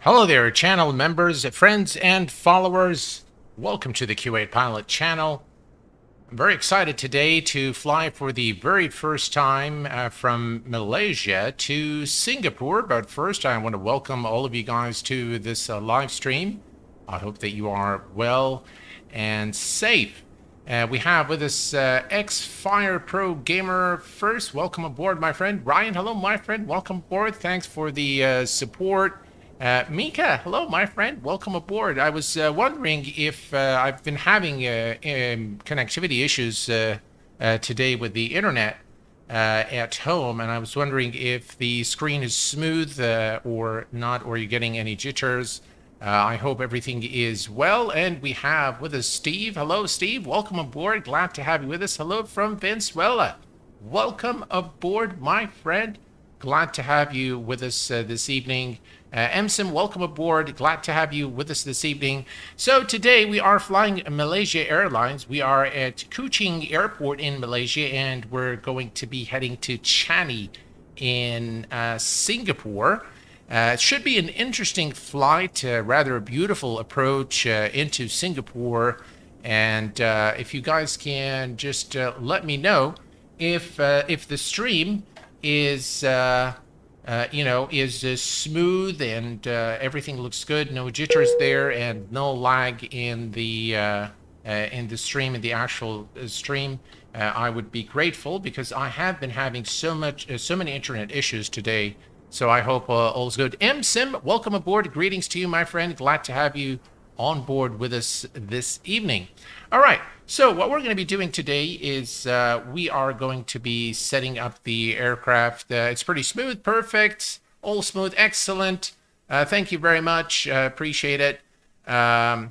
Hello there, channel members, friends, and followers. Welcome to the Q8 Pilot channel. I'm very excited today to fly for the very first time from Malaysia to Singapore. But first, I want to welcome all of you guys to this live stream. I hope that you are well and safe. We have with us X-Fire Pro Gamer first. Welcome aboard, my friend. Ryan, hello, my friend. Welcome aboard. Thanks for the support. Mika, hello, my friend. Welcome aboard. I was wondering if I've been having connectivity issues today with the internet at home, and I was wondering if the screen is smooth or not, or you're getting any jitters. I hope everything is well, and we have with us Steve. Hello, Steve. Welcome aboard. Glad to have you with us. Hello from Venezuela. Welcome aboard, my friend. Glad to have you with us this evening. MSIM, welcome aboard. Glad to have you with us this evening. So today we are flying Malaysia Airlines. We are at Kuching Airport in Malaysia, and we're going to be heading to Changi in Singapore. It should be an interesting flight, rather a beautiful approach into Singapore. And if you guys can just let me know if the stream is smooth and everything looks good, no jitters there, and no lag in the stream, in the actual stream. I would be grateful, because I have been having so many internet issues today. So I hope all's good. MSIM, welcome aboard. Greetings to you, my friend. Glad to have you on board with us this evening. All right. So what we're going to be doing today is we are going to be setting up the aircraft. It's pretty smooth, perfect, all smooth, excellent. Thank you very much. Appreciate it. So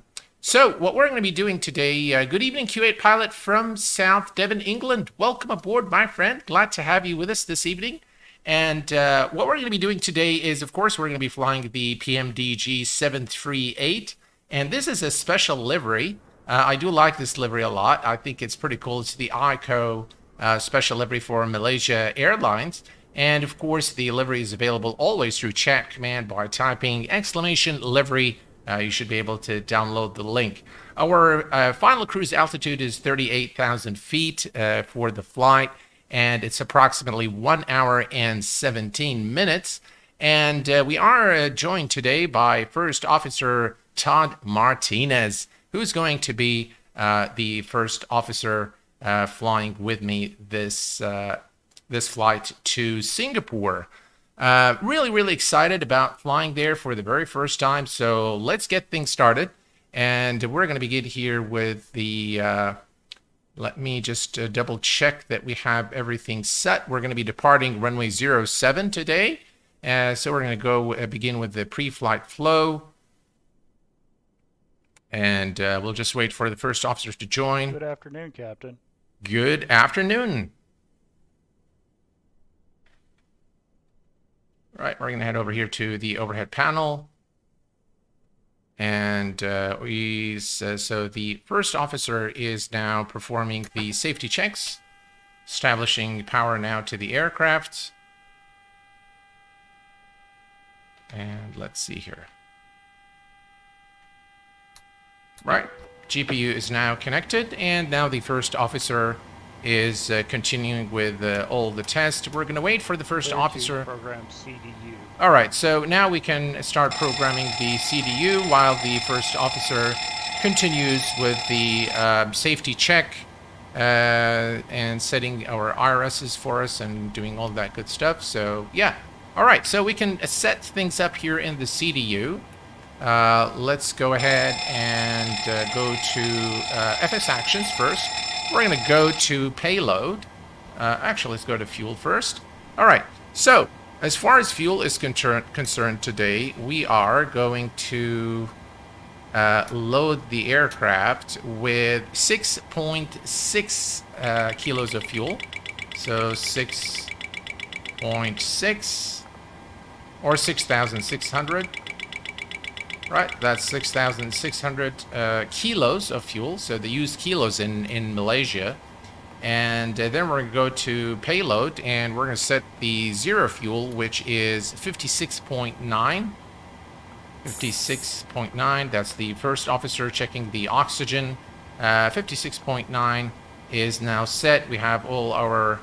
what we're going to be doing today, good evening, Q8 Pilot from South Devon, England. Welcome aboard, my friend. Glad to have you with us this evening. And what we're going to be doing today is, of course, we're going to be flying the PMDG 738. And this is a special livery. I do like this livery a lot. I think it's pretty cool. It's the ICO special livery for Malaysia Airlines. And of course, the livery is available always through chat command by typing !livery. You should be able to download the link. Our final cruise altitude is 38,000 feet for the flight. And it's approximately 1 hour and 17 minutes. And we are joined today by First Officer Todd Martinez, who's going to be the first officer flying with me this flight to Singapore. Really excited about flying there for the very first time. So let's get things started. And we're going to begin here with the... let me just double check that we have everything set. We're going to be departing runway 07 today. So we're going to go begin with the pre-flight flow. And we'll just wait for the first officers to join. Good afternoon, Captain. Good afternoon. All right, we're going to head over here to the overhead panel. And so the first officer is now performing the safety checks, establishing power now to the aircraft. And let's see here. Right, GPU is now connected, and now the first officer is continuing with all the tests. We're going to wait for the first officer. Program CDU. All right, so now we can start programming the CDU while the first officer continues with the safety check and setting our IRSs for us and doing all that good stuff. So yeah, all right, so we can set things up here in the CDU. Let's go ahead and go to FS actions first. We're going to go to payload. Actually, let's go to fuel first. All right, so as far as fuel is concerned today, we are going to load the aircraft with 6.6 kilos of fuel. So 6.6 or 6,600. Right, that's 6,600 kilos of fuel. So they use kilos in Malaysia. And then we're going to go to payload, and we're going to set the zero fuel, which is 56.9. 56.9, that's the first officer checking the oxygen. 56.9 is now set. We have all our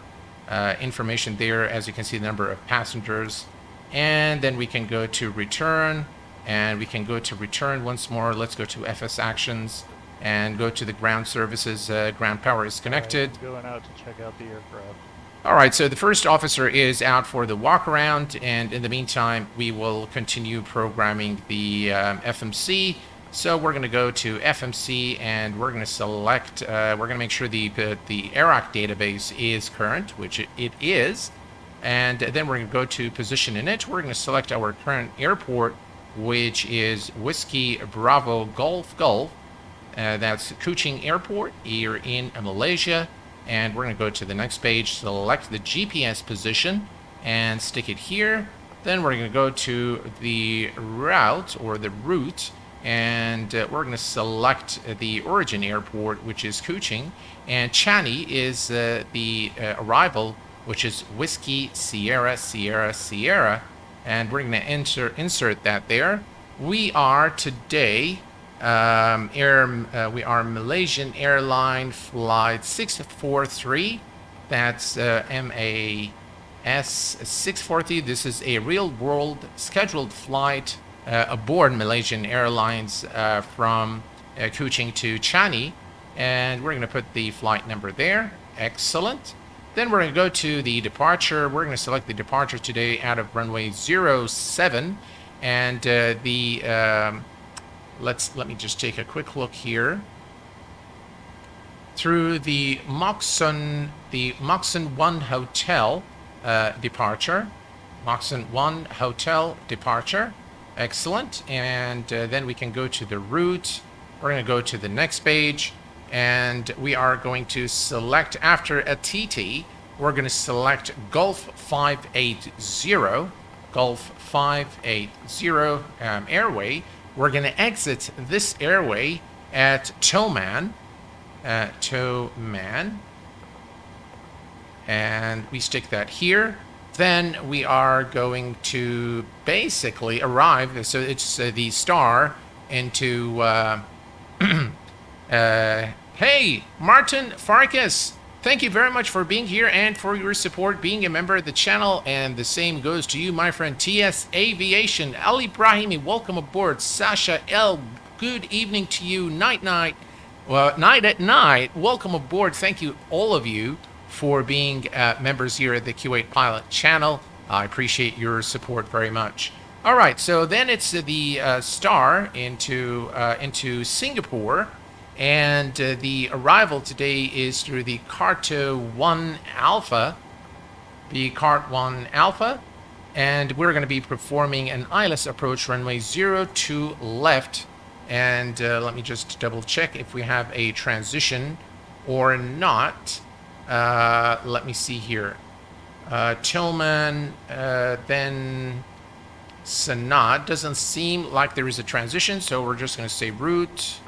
information there. As you can see, the number of passengers. And then we can go to return, and we can go to return once more. Let's go to FS actions and go to the ground services. Ground power is connected. Right, I'm going out to check out the aircraft. All right, so the first officer is out for the walk around, and in the meantime, we will continue programming the FMC. So we're going to go to FMC, and we're going to select, we're going to make sure the AROC database is current, which it is. And then we're going to go to position init. We're going to select our current airport, which is Whiskey Bravo Golf Golf. That's Kuching Airport here in Malaysia. And we're going to go to the next page, select the GPS position, and stick it here. Then we're going to go to the route, or the route, and we're going to select the origin airport, which is Kuching. And Changi is the arrival, which is Whiskey Sierra Sierra Sierra. And we're going to insert that there. We are today... we are Malaysian airline flight 643. That's MAS 640. This is a real-world scheduled flight aboard Malaysian Airlines from Kuching to Changi, and we're going to put the flight number there. Excellent. Then we're going to go to the departure. We're going to select the departure today out of runway 07, and let me just take a quick look here. Through the Moxon 1 Hotel departure. Moxon 1 Hotel departure. Excellent. And then we can go to the route. We're going to go to the next page. And we are going to select, after a TT, we're going to select Gulf 580. Gulf 580 airway. We're going to exit this airway at Toman, and we stick that here. Then we are going to basically arrive, so it's the star into, hey, Martin Farkas, thank you very much for being here and for your support, being a member of the channel, and the same goes to you, my friend. TS Aviation, Ali Ibrahimi, welcome aboard. Sasha L, good evening to you. Night, well, night at night, welcome aboard. Thank you, all of you, for being members here at the Kuwait Pilot channel. I appreciate your support very much. All right, so then it's the star into Singapore. And the arrival today is through the Carto 1 Alpha, and we're going to be performing an ILS approach runway 02 left. And let me just double check if we have a transition or not. Let me see here. Tillman, then Sanad. Doesn't seem like there is a transition, so we're just going to say route.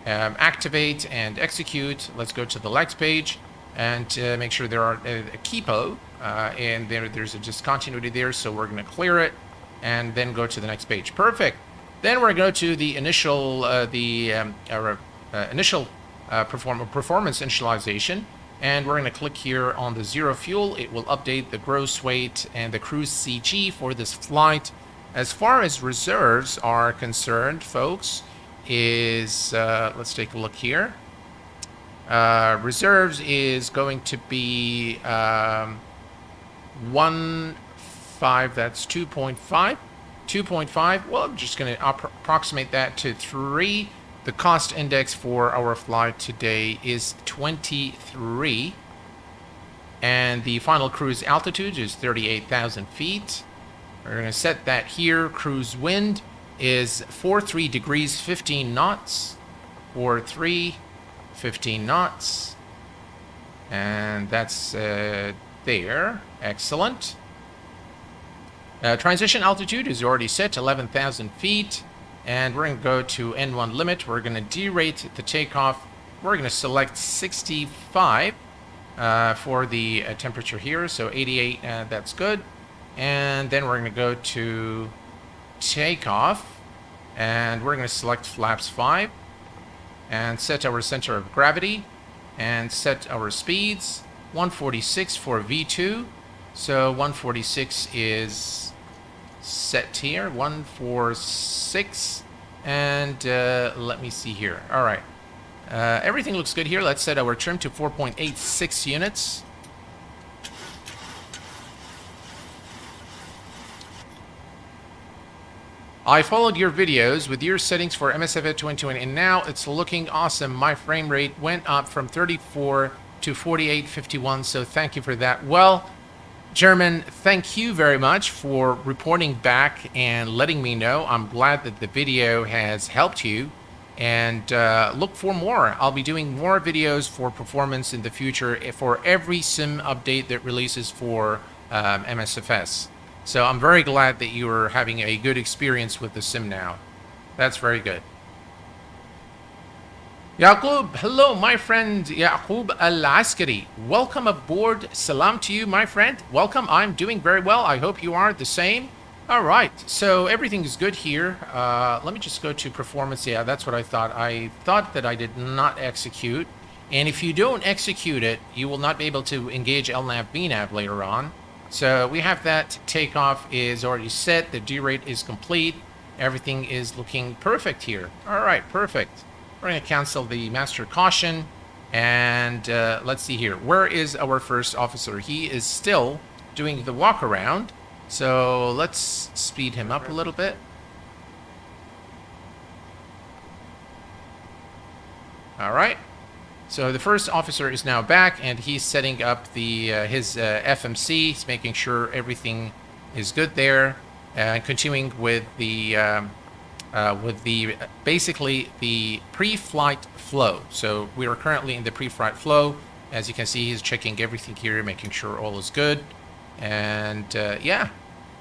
Activate and execute. Let's go to the next page and make sure there are a keepo and there's a discontinuity there, so we're going to clear it and then go to the next page. Perfect. Then we're going to go to the initial performance initialization, and we're going to click here on the zero fuel. It will update the gross weight and the cruise CG for this flight. As far as reserves are concerned, folks, is let's take a look here. Reserves is going to be 1.5. That's 2.5. Well, I'm just going to approximate that to 3. The cost index for our flight today is 23, and the final cruise altitude is 38,000 feet. We're going to set that here. Cruise wind is 43 degrees 15 knots. 43 15 knots, and that's there. Excellent. Transition altitude is already set, 11,000 feet, and we're going to go to N1 limit. We're going to derate the takeoff. We're going to select 65 for the temperature here, so 88, that's good. And then we're going to go to takeoff, And we're going to select flaps 5 and set our center of gravity and set our speeds. 146 for V2. So 146 is set here. 146. And let me see here. All right. Everything looks good here. Let's set our trim to 4.86 units. I followed your videos with your settings for MSFS 2020 and now it's looking awesome. My frame rate went up from 34 to 48.51, so thank you for that. Well, German, thank you very much for reporting back and letting me know. I'm glad that the video has helped you, and look for more. I'll be doing more videos for performance in the future for every sim update that releases for MSFS. So I'm very glad that you are having a good experience with the sim now. That's very good. Yaqub, hello, my friend Yaqub Al-Askari. Welcome aboard. Salam to you, my friend. Welcome. I'm doing very well. I hope you are the same. All right. So everything is good here. Let me just go to performance. Yeah, that's what I thought. I thought that I did not execute. And if you don't execute it, you will not be able to engage LNAV VNAV later on. So we have that. Takeoff is already set. The D-rate is complete. Everything is looking perfect here. All right, perfect. We're going to cancel the master caution. And let's see here. Where is our first officer? He is still doing the walk around. So let's speed him up a little bit. All right. So the first officer is now back, and he's setting up the his FMC. He's making sure everything is good there, and continuing with the basically the pre-flight flow. So we are currently in the pre-flight flow. As you can see, he's checking everything here, making sure all is good, and yeah,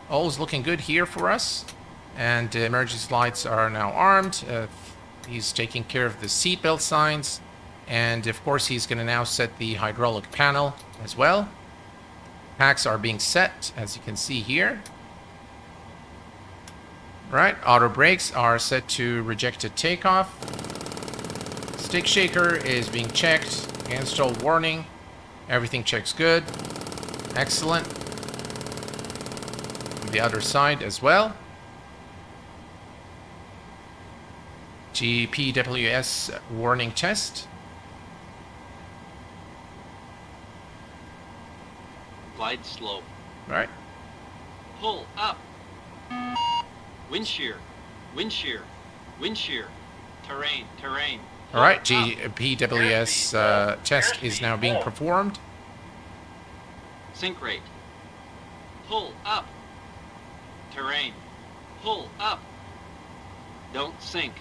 all is looking good here for us. And emergency lights are now armed. He's taking care of the seatbelt signs. And of course, he's going to now set the hydraulic panel as well. Packs are being set, as you can see here. Right, auto brakes are set to rejected takeoff. Stick shaker is being checked. Install warning. Everything checks good. Excellent. The other side as well. GPWS warning test. Glide slope. Right. Pull up. Wind shear. Wind shear. Wind shear. Terrain. Terrain. All right. GPWS test is now being performed. Sink rate. Pull up. Terrain. Pull up. Don't sink.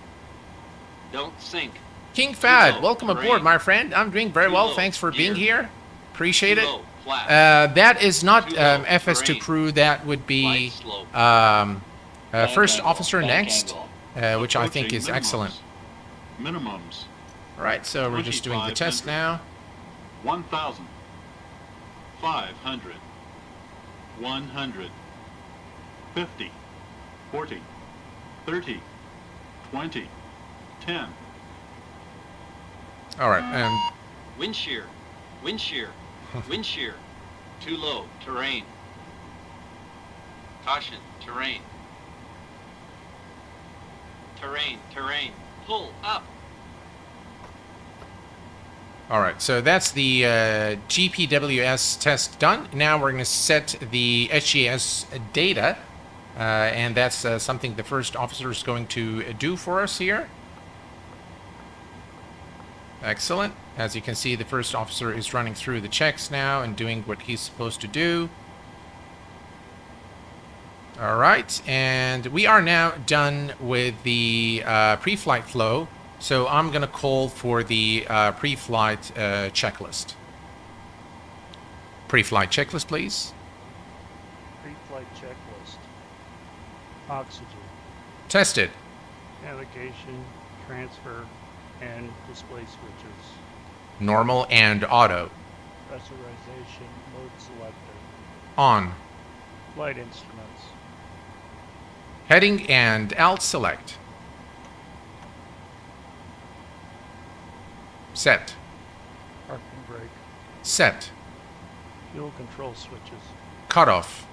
Don't sink. King Fad, Low, welcome terrain. aboard, my friend. I'm doing very well. Low, Thanks for being gear. here. Appreciate it. Low, flat. That is not Too low, FS2 terrain. crew. That would be Glide slope. first angle, officer bank next, angle. which I think is Approaching excellent. Minimums. All right, so we're just doing the test 2500. now. 1,000. 500. 100. 50. 40. 30. 20. 10. All right, Wind shear. Wind shear. Wind shear. Too low. Terrain. Caution. Terrain. Terrain. Terrain. Pull up. all right. So that's the GPWS test done. Now we're going to set the HGS data, and that's something the first officer is going to do for us here. Excellent. As you can see, the first officer is running through the checks now and doing what he's supposed to do. All right, and we are now done with the pre-flight flow. So I'm going to call for the pre-flight checklist. Pre-flight checklist, please. Pre-flight checklist. Oxygen, Tested. navigation, transfer, and display switches. Normal and auto. Pressurization, mode selector. On. Flight instruments. Heading and alt select. Set. Parking brake. Set. Fuel control switches. Cutoff.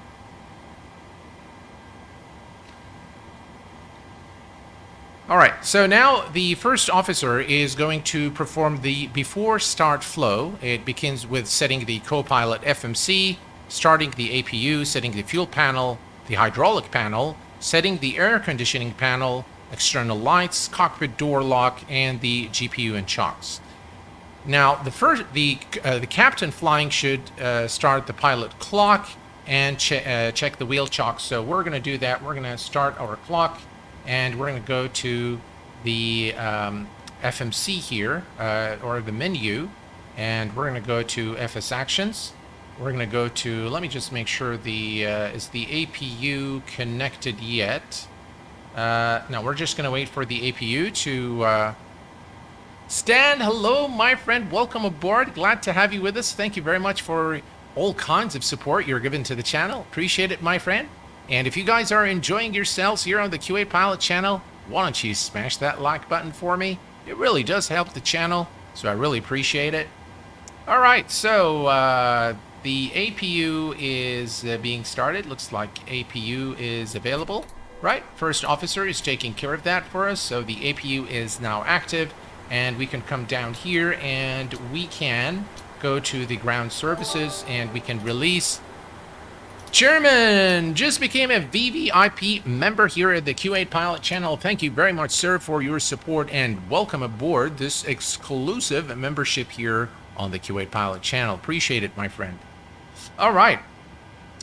All right, so now the first officer is going to perform the before start flow. It begins with setting the co-pilot FMC, starting the APU, setting the fuel panel, the hydraulic panel, setting the air conditioning panel, external lights, cockpit door lock, and the GPU and chocks. Now, the captain flying should start the pilot clock and check the wheel chocks. So we're going to do that. We're going to start our clock, and we're going to go to the FMC here, or the menu, and we're going to go to FS Actions. We're going to go to, let me just make sure is the APU connected yet? No, we're just going to wait for the APU to... Stan, hello, my friend. Welcome aboard. Glad to have you with us. Thank you very much for all kinds of support you're giving to the channel. Appreciate it, my friend. And if you guys are enjoying yourselves here on the Q8 Pilot channel, why don't you smash that like button for me? It really does help the channel, so I really appreciate it. All right, so the APU is being started. Looks like APU is available, right? First officer is taking care of that for us, so the APU is now active, and we can come down here and we can go to the ground services and we can release. Chairman just became a VVIP member here at the Q8 Pilot channel. Thank you very much, sir, for your support, and welcome aboard this exclusive membership here on the Q8 Pilot channel. Appreciate it, my friend. All right,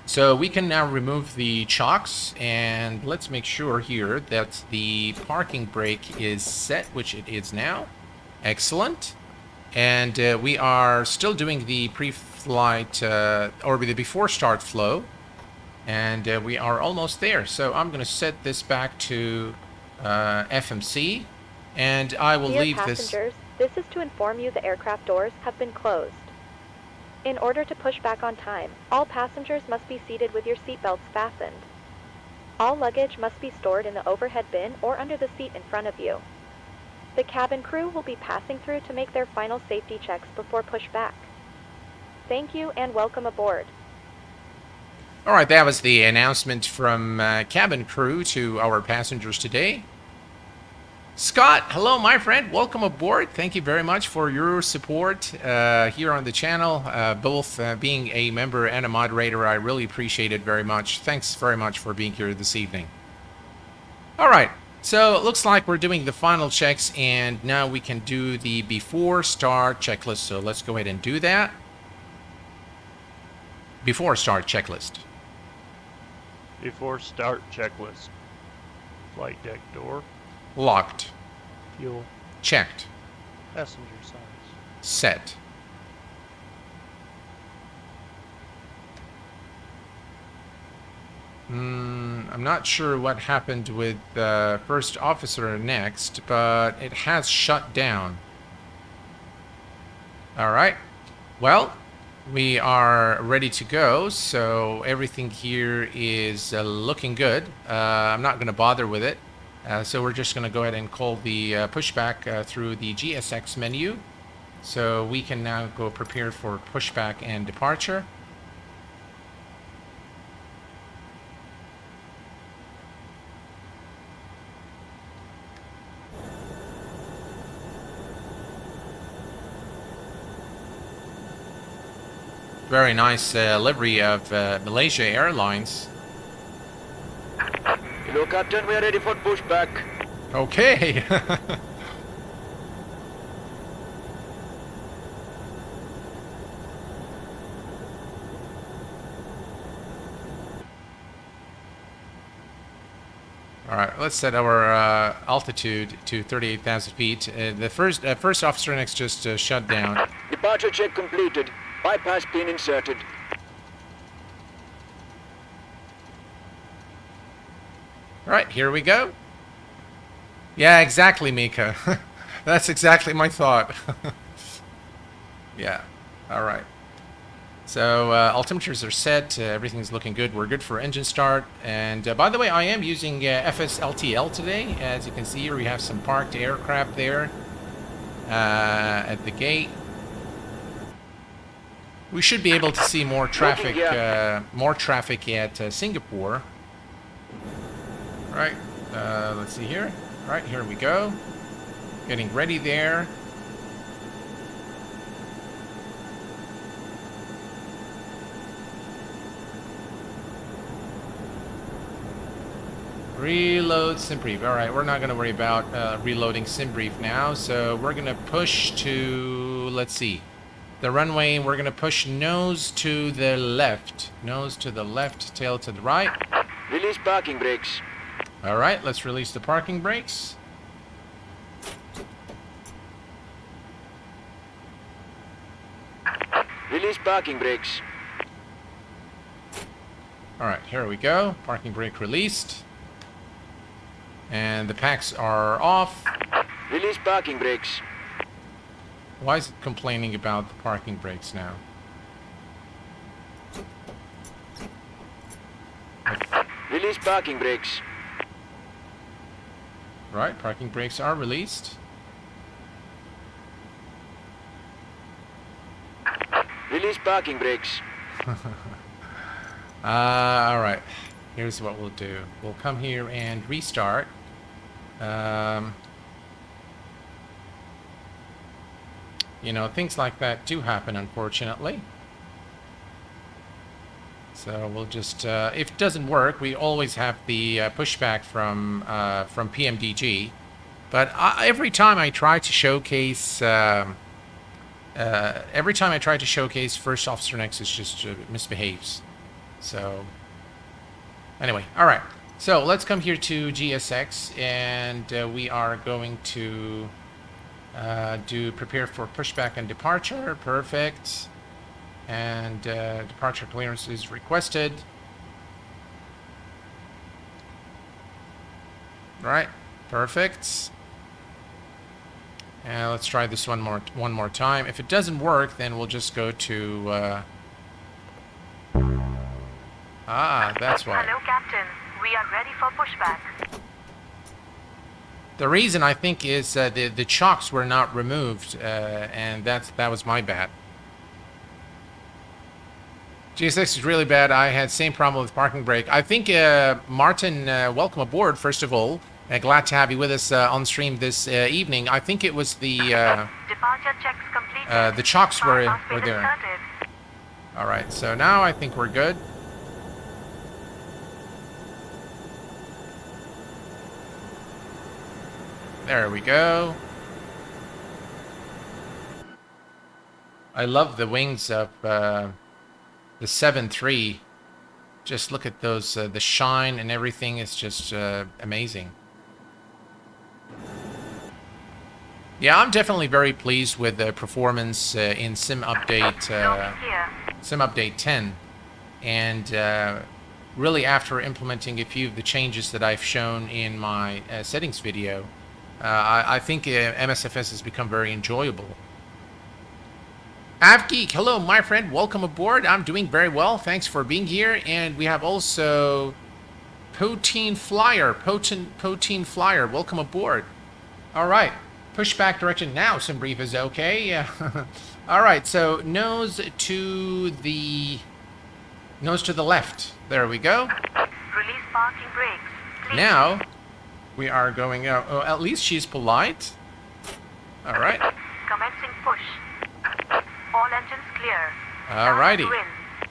so we can now remove the chocks, and let's make sure here that the parking brake is set, which it is now. Excellent. And we are still doing the pre-flight or the before start flow, and we are almost there. So I'm going to set this back to FMC, and I will Dear leave passengers, this is to inform you the aircraft doors have been closed. In order to push back on time, all passengers must be seated with your seatbelts fastened. All luggage must be stored in the overhead bin or under the seat in front of you. The cabin crew will be passing through to make their final safety checks before pushback. Thank you and welcome aboard. All right, that was the announcement from cabin crew to our passengers today. Scott, hello, my friend. Welcome aboard. Thank you very much for your support here on the channel, both being a member and a moderator. I really appreciate it very much. Thanks very much for being here this evening. All right, so it looks like we're doing the final checks, and now we can do the before start checklist. So let's go ahead and do that. Before start checklist. Before start checklist. Flight deck door. Locked. Fuel. Checked. Passenger size. Set. I'm not sure what happened with first officer next, but it has shut down. All right. Well, we are ready to go, so everything here is looking good. I'm not going to bother with it. So we're just going to go ahead and call the pushback through the GSX menu. So we can now go prepare for pushback and departure. Very nice livery of Malaysia Airlines. Hello, Captain. We are ready for pushback. Okay. All right, let's set our altitude to 38,000 feet. The first officer next just shut down. Departure check completed. Bypass pin inserted. All right, here we go. Yeah, exactly, Mika. That's exactly my thought. Yeah, all right. So altimeters are set. Everything's looking good. We're good for engine start. And by the way, I am using FSLTL today. As you can see here, we have some parked aircraft there. at the gate. We should be able to see more traffic at Singapore. Right, let's see here. Right, here we go. Getting ready there. Reload SimBrief. All right, we're not going to worry about reloading SimBrief now. So we're going to push to, let's see, the runway. We're going to push nose to the left. Nose to the left, tail to the right. Release parking brakes. All right, let's release the parking brakes. Release parking brakes. All right, here we go. Parking brake released. And the packs are off. Release parking brakes. Why is it complaining about the parking brakes now? Release parking brakes. Right, parking brakes are released. Release parking brakes. All right, here's what we'll do. We'll come here and restart. You know, things like that do happen, unfortunately. So we'll just, if it doesn't work, we always have the pushback from PMDG. But every time I try to showcase, First Officer Nexus just misbehaves. So anyway, all right. So let's come here to GSX, and we are going to do prepare for pushback and departure. Perfect. And departure clearance is requested. All right, perfect. And let's try this one more time. If it doesn't work, then we'll just go to. That's why. Hello, Captain. We are ready for pushback. The reason I think is the chocks were not removed, and that was my bad. GSX is really bad. I had same problem with parking brake. I think Martin, welcome aboard. First of all, glad to have you with us on stream this evening. I think it was the Departure checks completed. the chocks were Bypass there. inserted. All right, so now I think we're good. There we go. I love the wings of the 7.3. Just look at those, the shine and everything is just amazing. Yeah, I'm definitely very pleased with the performance in Sim Update 10. And really after implementing a few of the changes that I've shown in my settings video, I think MSFS has become very enjoyable. AvGeek, hello my friend, welcome aboard. I'm doing very well, thanks for being here. And we have also Poteen Flyer, welcome aboard. All right, pushback direction now, SimBrief is okay. All right, so nose to the left. There we go. Release parking brakes. Please. Now we are going out. Oh, at least she's polite. All right. Commencing push. All engines clear. Alrighty. Downwind.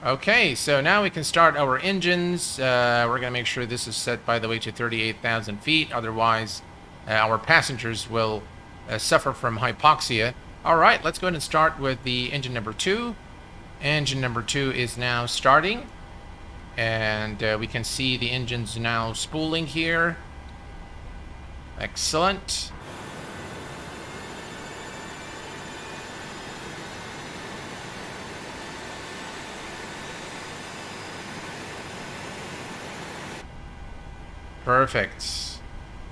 Okay, so now we can start our engines. We're going to make sure this is set, by the way, to 38,000 feet. Otherwise, our passengers will suffer from hypoxia. All right, let's go ahead and start with the engine number 2. Engine number 2 is now starting. And we can see the engines now spooling here. Excellent. Perfect.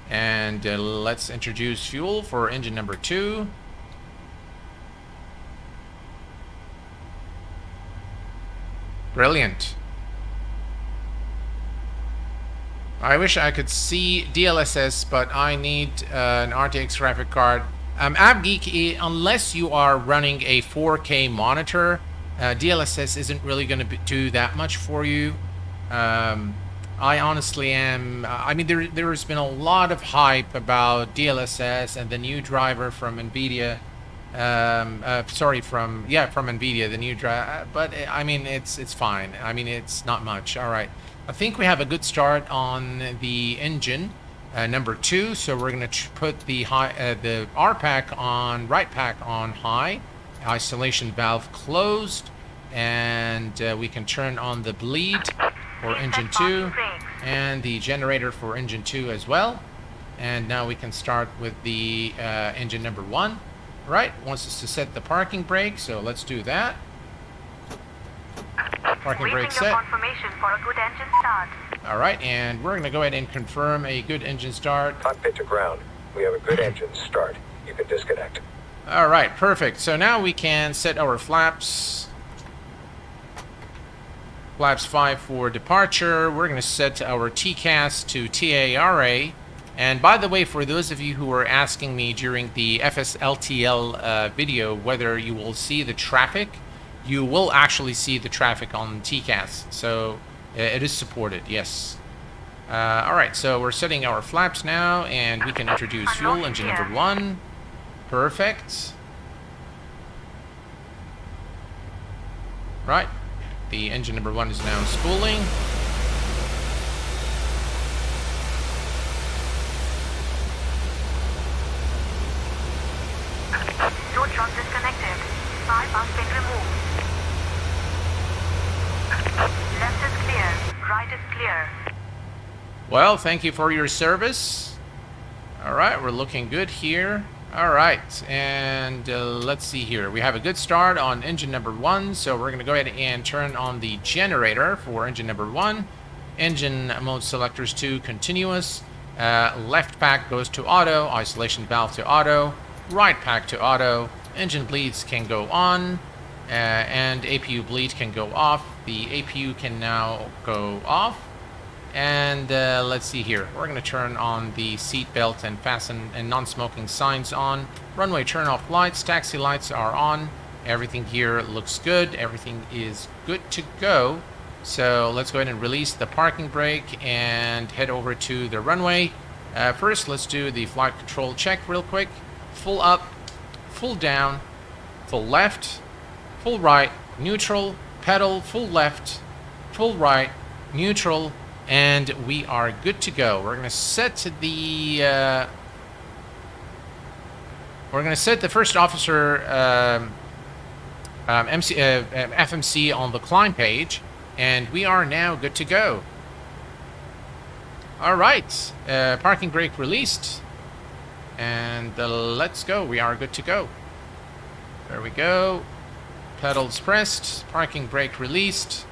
And let's introduce fuel for engine number 2. Brilliant. I wish I could see DLSS, but I need an RTX graphic card AppGeek, unless you are running a 4K monitor, DLSS isn't really going to do that much for you. I honestly am. I mean, there's been a lot of hype about DLSS and the new driver from NVIDIA. From NVIDIA, the new driver. But I mean, it's fine. I mean, it's not much. All right. I think we have a good start on the engine. Number 2, so we're going to put the RPAC on, right pack on high, isolation valve closed, and we can turn on the bleed for engine 2 and the generator for engine 2 as well. And now we can start with the engine number 1. Right, wants us to set the parking brake, so let's do that. Parking brake set. Confirmation for a good engine start. All right, and we're going to go ahead and confirm a good engine start. Cockpit to ground. We have a good engine start. You can disconnect. All right, perfect. So now we can set our flaps. Flaps 5 for departure. We're going to set our TCAS to TARA. And by the way, for those of you who were asking me during the FSLTL video whether you will see the traffic, you will actually see the traffic on TCAS. So it is supported, yes. All right, so we're setting our flaps now, and we can introduce fuel, engine number 1. Perfect. Right, the engine number 1 is now spooling. Two trucks disconnected. 5 have been removed. Left is clear. Right is clear. Well, thank you for your service. All right, we're looking good here. All right, and let's see here. We have a good start on engine number 1, so we're going to go ahead and turn on the generator for engine number 1. Engine mode selectors to continuous. Left pack goes to auto, isolation valve to auto, right pack to auto. Engine bleeds can go on, and APU bleed can go off. The APU can now go off. And let's see here. We're going to turn on the seat belt and fasten and non-smoking signs on. Runway turn-off lights, taxi lights are on. Everything here looks good. Everything is good to go. So let's go ahead and release the parking brake and head over to the runway. First, let's do the flight control check real quick. Full up, full down, full left, full right, neutral, pedal, full left, full right, neutral, and we are good to go. We're going to set the first officer FMC on the climb page, and we are now good to go. All right, parking brake released, and let's go. We are good to go. There we go. Pedals pressed, parking brake released,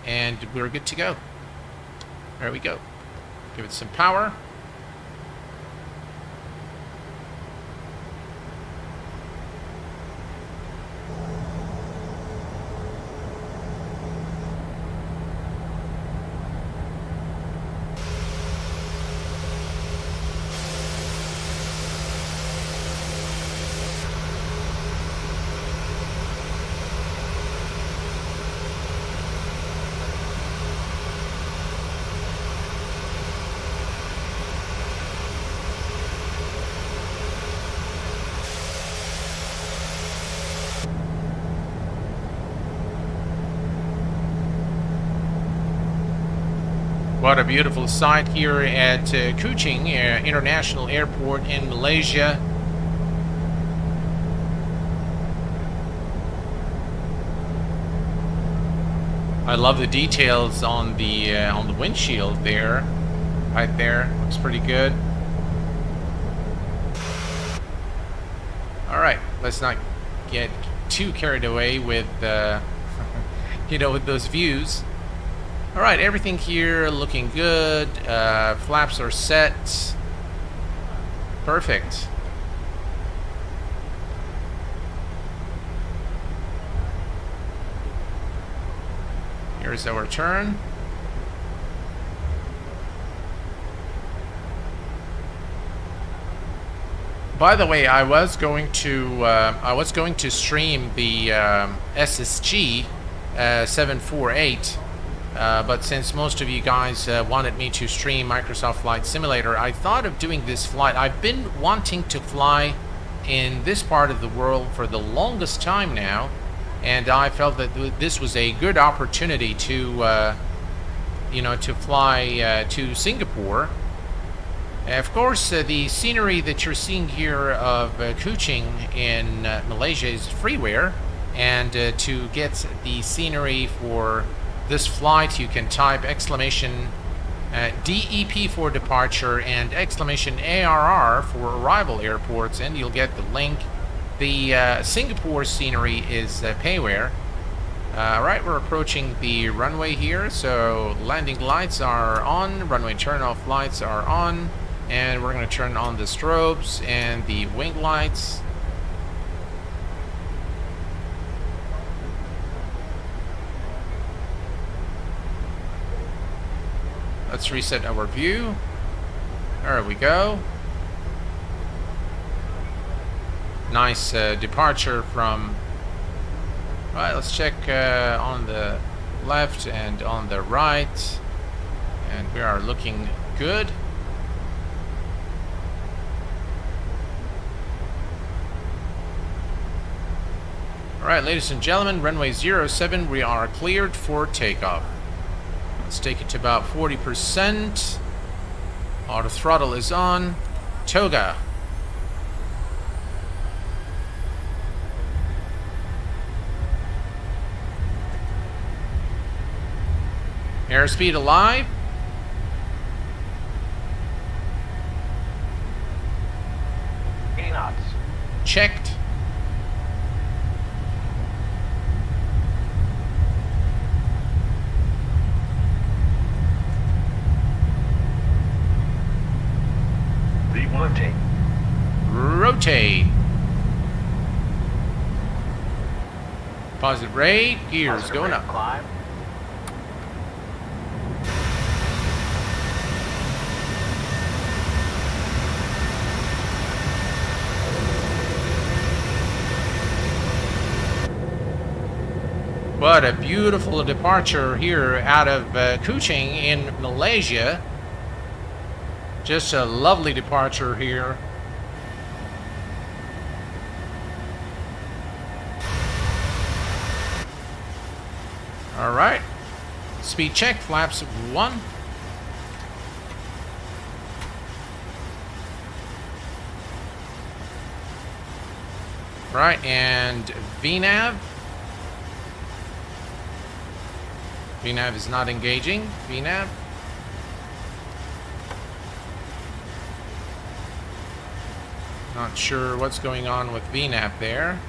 and we're good to go. There we go. Give it some power. What a beautiful sight here at Kuching International Airport in Malaysia. I love the details on the windshield there, right there. Looks pretty good. All right, let's not get too carried away with with those views. All right, everything here looking good. Flaps are set. Perfect. Here's our turn. By the way, I was going to stream the SSG 748, but since most of you guys wanted me to stream Microsoft Flight Simulator, I thought of doing this flight. I've been wanting to fly in this part of the world for the longest time now, and I felt that this was a good opportunity to, you know, to fly to Singapore. Of course, the scenery that you're seeing here of Kuching in Malaysia is freeware, and to get the scenery for this flight, you can type exclamation DEP for departure and exclamation ARR for arrival airports, and you'll get the link. The Singapore scenery is payware. Right, we're approaching the runway here, so landing lights are on, runway turn-off lights are on, and we're going to turn on the strobes and the wing lights. Let's reset our view. There we go. Nice departure from... Right, let's check on the left and on the right. And we are looking good. Alright, ladies and gentlemen, runway 07, we are cleared for takeoff. Let's take it to about 40%. Auto throttle is on. Toga. Airspeed alive. knots. Checked. Rotate. Rotate. Positive rate. Gears Positive going rate up. Climb. What a beautiful departure here out of Kuching in Malaysia. Just a lovely departure here. All right. Speed check, flaps 1. Right, and VNAV. VNAV is not engaging. VNAV. Not sure what's going on with VNAV there.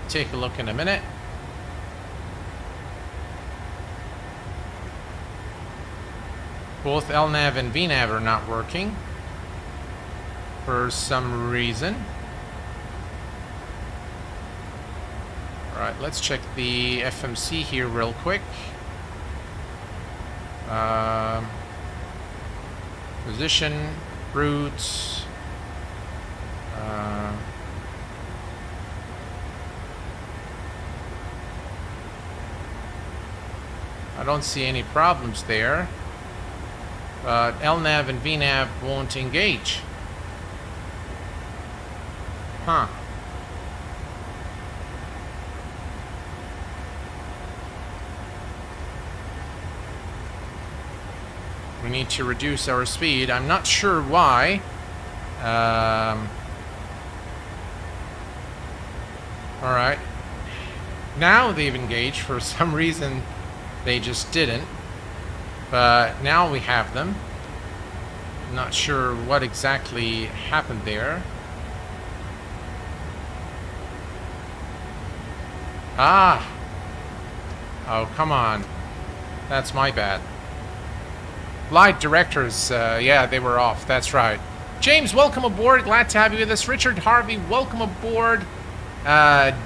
Take a look in a minute. Both LNAV and VNAV are not working for some reason. Alright, let's check the FMC here real quick. Position, routes. I don't see any problems there, but LNAV and VNAV won't engage. Huh. We need to reduce our speed. I'm not sure why. Alright. Now they've engaged. For some reason they just didn't. But now we have them. I'm not sure what exactly happened there. Ah! Oh, come on. That's my bad. Flight directors, yeah, they were off. That's right. James, welcome aboard. Glad to have you with us. Richard Harvey, welcome aboard.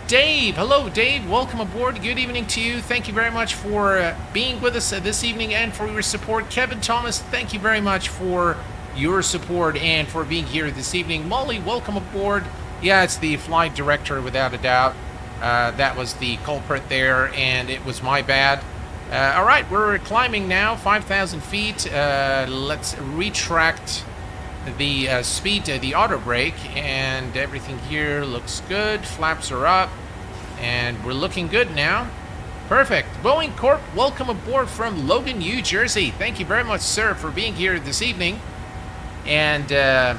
Dave, hello, Dave. Welcome aboard. Good evening to you. Thank you very much for being with us this evening and for your support. Kevin Thomas, thank you very much for your support and for being here this evening. Molly, welcome aboard. Yeah, it's the flight director without a doubt. That was the culprit there, and it was my bad. All right, we're climbing now, 5,000 feet. Let's retract the speed, the auto brake, and everything here looks good. Flaps are up, and we're looking good now. Perfect. Boeing Corp, welcome aboard from Logan, New Jersey. Thank you very much, sir, for being here this evening. And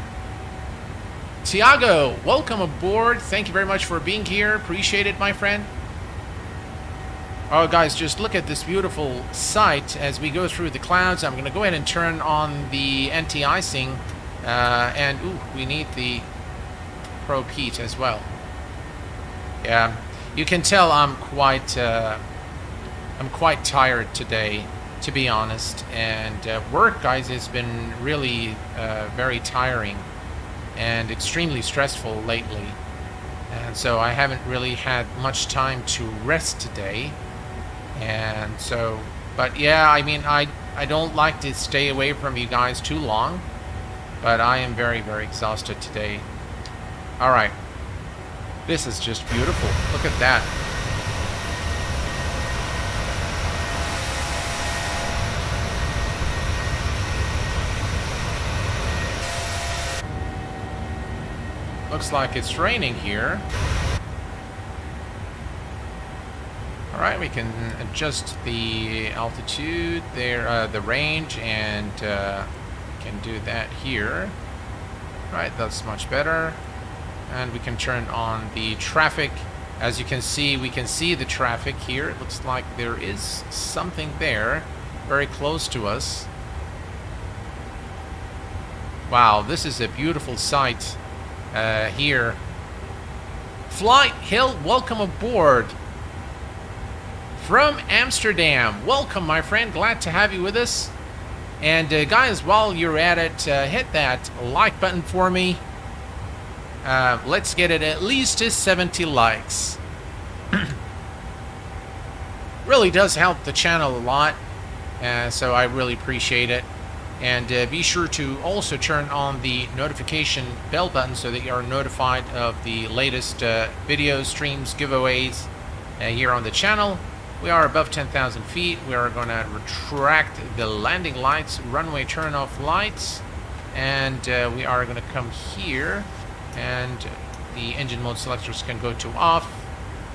Tiago, welcome aboard. Thank you very much for being here. Appreciate it, my friend. Oh, guys, just look at this beautiful sight as we go through the clouds. I'm going to go ahead and turn on the anti-icing. And, ooh, we need the probe heat as well. Yeah, you can tell I'm quite tired today, to be honest. And work, guys, has been really very tiring and extremely stressful lately. And so I haven't really had much time to rest today. And so, but yeah, I mean, I don't like to stay away from you guys too long. But I am very, very exhausted today. All right. This is just beautiful. Look at that. Looks like it's raining here. All right, we can adjust the altitude there, the range, and can do that here. Right, that's much better. And we can turn on the traffic. As you can see, we can see the traffic here. It looks like there is something there very close to us. Wow, this is a beautiful sight here. Flight Hill, welcome aboard from Amsterdam. Welcome, my friend. Glad to have you with us. And guys, while you're at it, hit that like button for me. Let's get it at least to 70 likes. Really does help the channel a lot, so I really appreciate it. And be sure to also turn on the notification bell button so that you are notified of the latest videos, streams, giveaways here on the channel. We are above 10,000 feet. We are going to retract the landing lights, runway turn-off lights, and we are going to come here, and the engine mode selectors can go to off,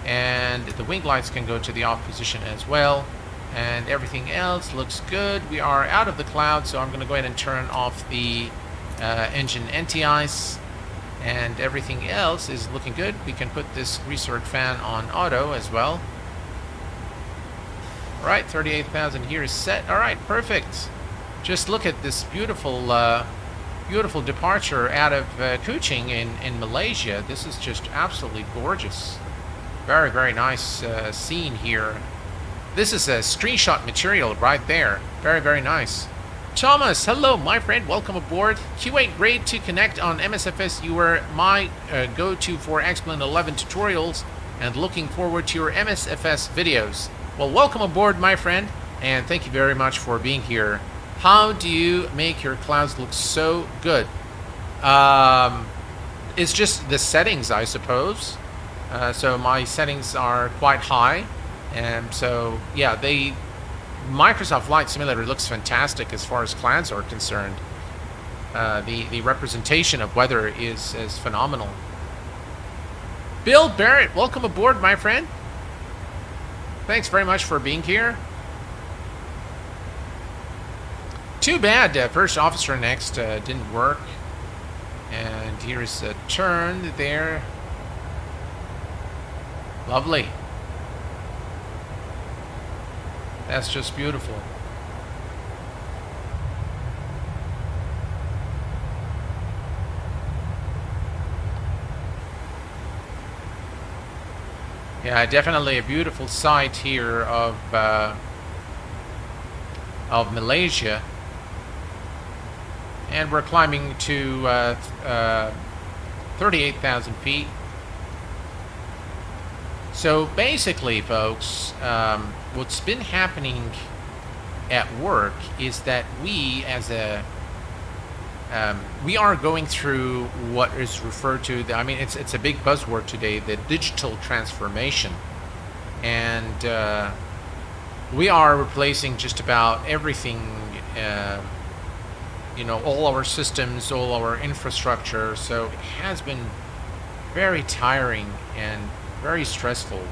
and the wing lights can go to the off position as well, and everything else looks good. We are out of the cloud, so I'm going to go ahead and turn off the engine anti-ice, and everything else is looking good. We can put this recirc fan on auto as well. All right, 38,000 here is set. All right, perfect. Just look at this beautiful, beautiful departure out of Kuching in Malaysia. This is just absolutely gorgeous. Very, very nice scene here. This is a screenshot material right there. Very, very nice. Thomas, hello, my friend. Welcome aboard. Q8, great to connect on MSFS. You were my go-to for X-Blend 11 tutorials, and looking forward to your MSFS videos. Well, welcome aboard, my friend, and thank you very much for being here. How do you make your clouds look so good? It's just the settings, I suppose. So my settings are quite high, and so yeah, Microsoft Flight Simulator looks fantastic as far as clouds are concerned. The representation of weather is phenomenal. Bill Barrett, welcome aboard, my friend. Thanks very much for being here. Too bad First Officer Next didn't work. And here's a turn there. Lovely. That's just beautiful. Yeah, definitely a beautiful sight here of Malaysia, and we're climbing to 38,000 feet. So basically, folks, what's been happening at work is that we, as a we are going through what is referred to, I mean, it's a big buzzword today, the digital transformation. And we are replacing just about everything, all our systems, all our infrastructure. So it has been very tiring and very stressful.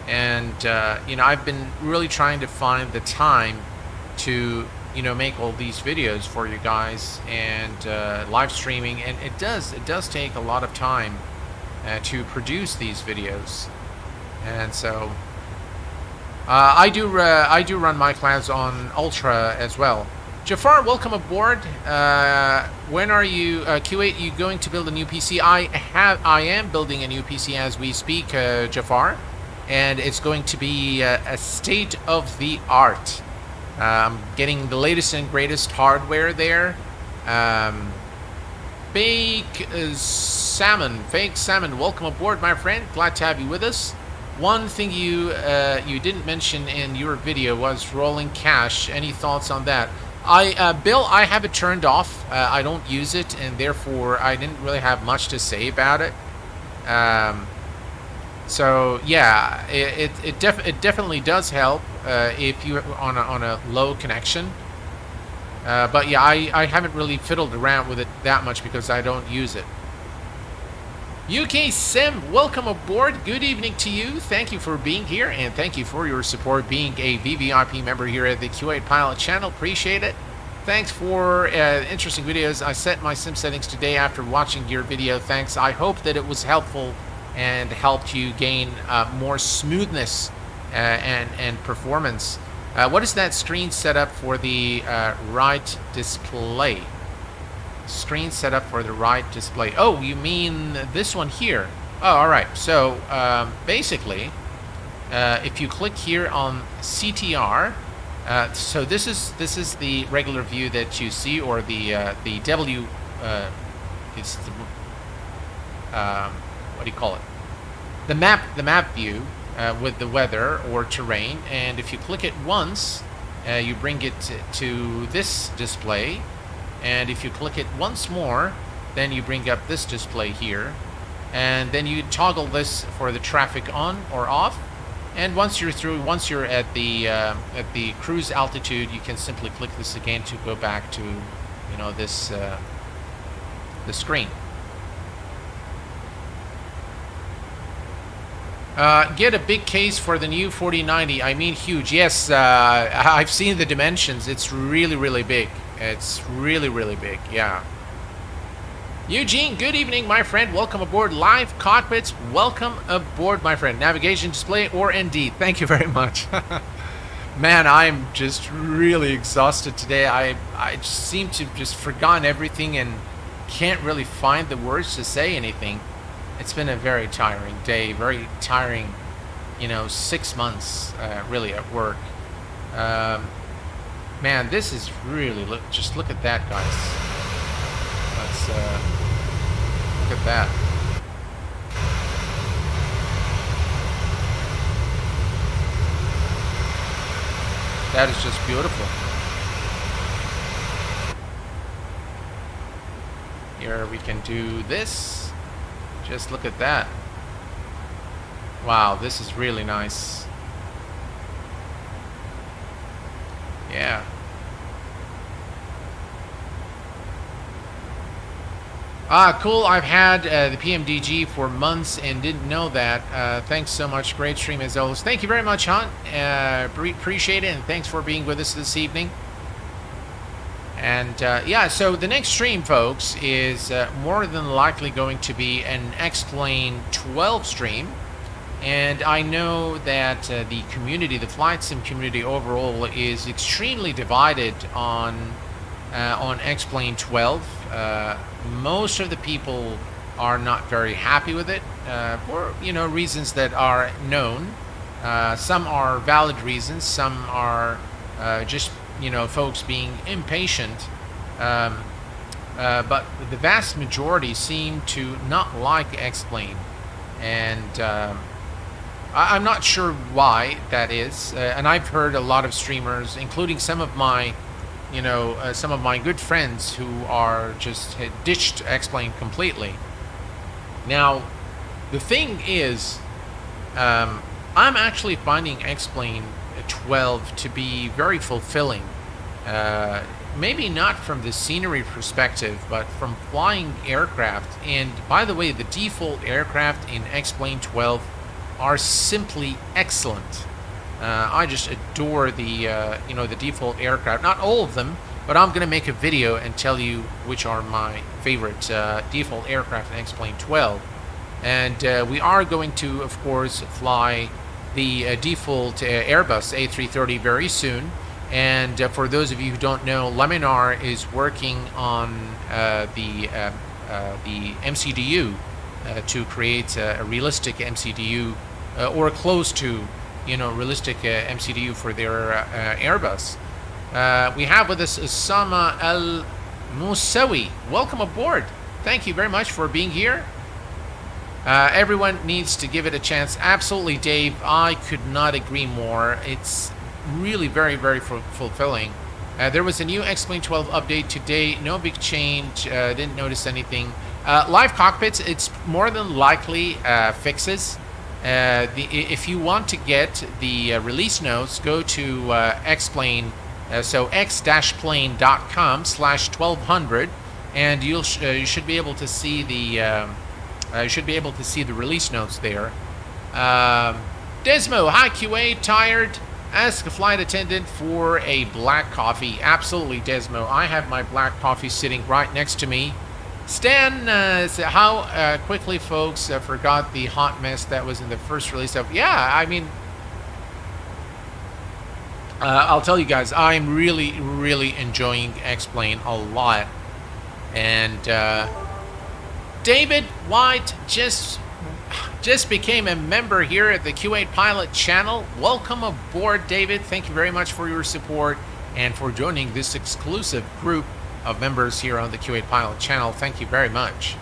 And, I've been really trying to find the time to make all these videos for you guys and live streaming, and it does take a lot of time to produce these videos. And so I do run my class on Ultra as well. Jafar, welcome aboard. When are you, Q8, you going to build a new PC? I am building a new PC as we speak, Jafar, and it's going to be a state of the art. Getting the latest and greatest hardware there. Fake Salmon, welcome aboard, my friend. Glad to have you with us. One thing you didn't mention in your video was rolling cache. Any thoughts on that? Bill, I have it turned off. I don't use it, and therefore I didn't really have much to say about it. So yeah, it definitely does help if you on a low connection. But yeah, I haven't really fiddled around with it that much because I don't use it. UK Sim, welcome aboard. Good evening to you. Thank you for being here, and thank you for your support being a VVIP member here at the Q8 Pilot channel. Appreciate it. Thanks for interesting videos. I set my sim settings today after watching your video. Thanks. I hope that it was helpful and helped you gain more smoothness and performance. What is that screen setup for the right display? Screen setup for the right display. Oh, you mean this one here? Oh, all right. So basically, if you click here on CTR, so this is the regular view that you see, or the W. It's the what do you call it? The map view with the weather or terrain. And if you click it once, you bring it to this display. And if you click it once more, then you bring up this display here. And then you toggle this for the traffic on or off. And once you're through, once you're at the cruise altitude, you can simply click this again to go back to, this the screen. Get a big case for the new 4090. I mean, huge. Yes, I've seen the dimensions. It's really, really big. It's really, really big. Yeah. Eugene, good evening, my friend. Welcome aboard Live Cockpits. Welcome aboard, my friend. Navigation display or ND. Thank you very much. Man, I'm just really exhausted today. I just seem to just forgotten everything and can't really find the words to say anything. It's been a very tiring day, very tiring, 6 months really at work. Man, this is really, just look at that, guys. Let's look at that. That is just beautiful. Here we can do this. Just look at that. Wow, this is really nice. Yeah. Cool. I've had the PMDG for months and didn't know that. Thanks so much. Great stream as always. Thank you very much, Hunt. Appreciate it, and thanks for being with us this evening. And yeah, so the next stream, folks, is more than likely going to be an X-Plane 12 stream. And I know that the community, the flight sim community overall, is extremely divided on X-Plane 12. Most of the people are not very happy with it for reasons that are known. Some are valid reasons. Some are just folks being impatient. But the vast majority seem to not like X-Plane, and I'm not sure why that is. And I've heard a lot of streamers, including some of my some of my good friends who are just had ditched X-Plane completely. Now, the thing is, I'm actually finding X-Plane 12 to be very fulfilling. Maybe not from the scenery perspective, but from flying aircraft. And by the way, the default aircraft in X-Plane 12 are simply excellent. I just adore the default aircraft. Not all of them, but I'm going to make a video and tell you which are my favorite default aircraft in X-Plane 12. And we are going to, of course, fly the default Airbus A330 very soon. And for those of you who don't know, Laminar is working on the MCDU to create a realistic MCDU or close to, realistic MCDU for their Airbus. We have with us Osama Al Moussawi. Welcome aboard. Thank you very much for being here. Everyone needs to give it a chance. Absolutely, Dave. I could not agree more. It's really very, very fulfilling. There was a new X-Plane 12 update today. No big change. Didn't notice anything. Live cockpits, it's more than likely fixes. If you want to get the release notes, go to X-Plane, so x-plane.com/1200, and you should be able to see the release notes there. Desmo, hi QA, tired? Ask a flight attendant for a black coffee. Absolutely, Desmo. I have my black coffee sitting right next to me. Stan, how quickly folks forgot the hot mess that was in the first release of... Yeah, I mean... I'll tell you guys, I'm really, really enjoying X-Plane a lot. And David White just became a member here at the Q8 Pilot channel. Welcome aboard, David. Thank you very much for your support and for joining this exclusive group of members here on the Q8 Pilot channel. Thank you very much.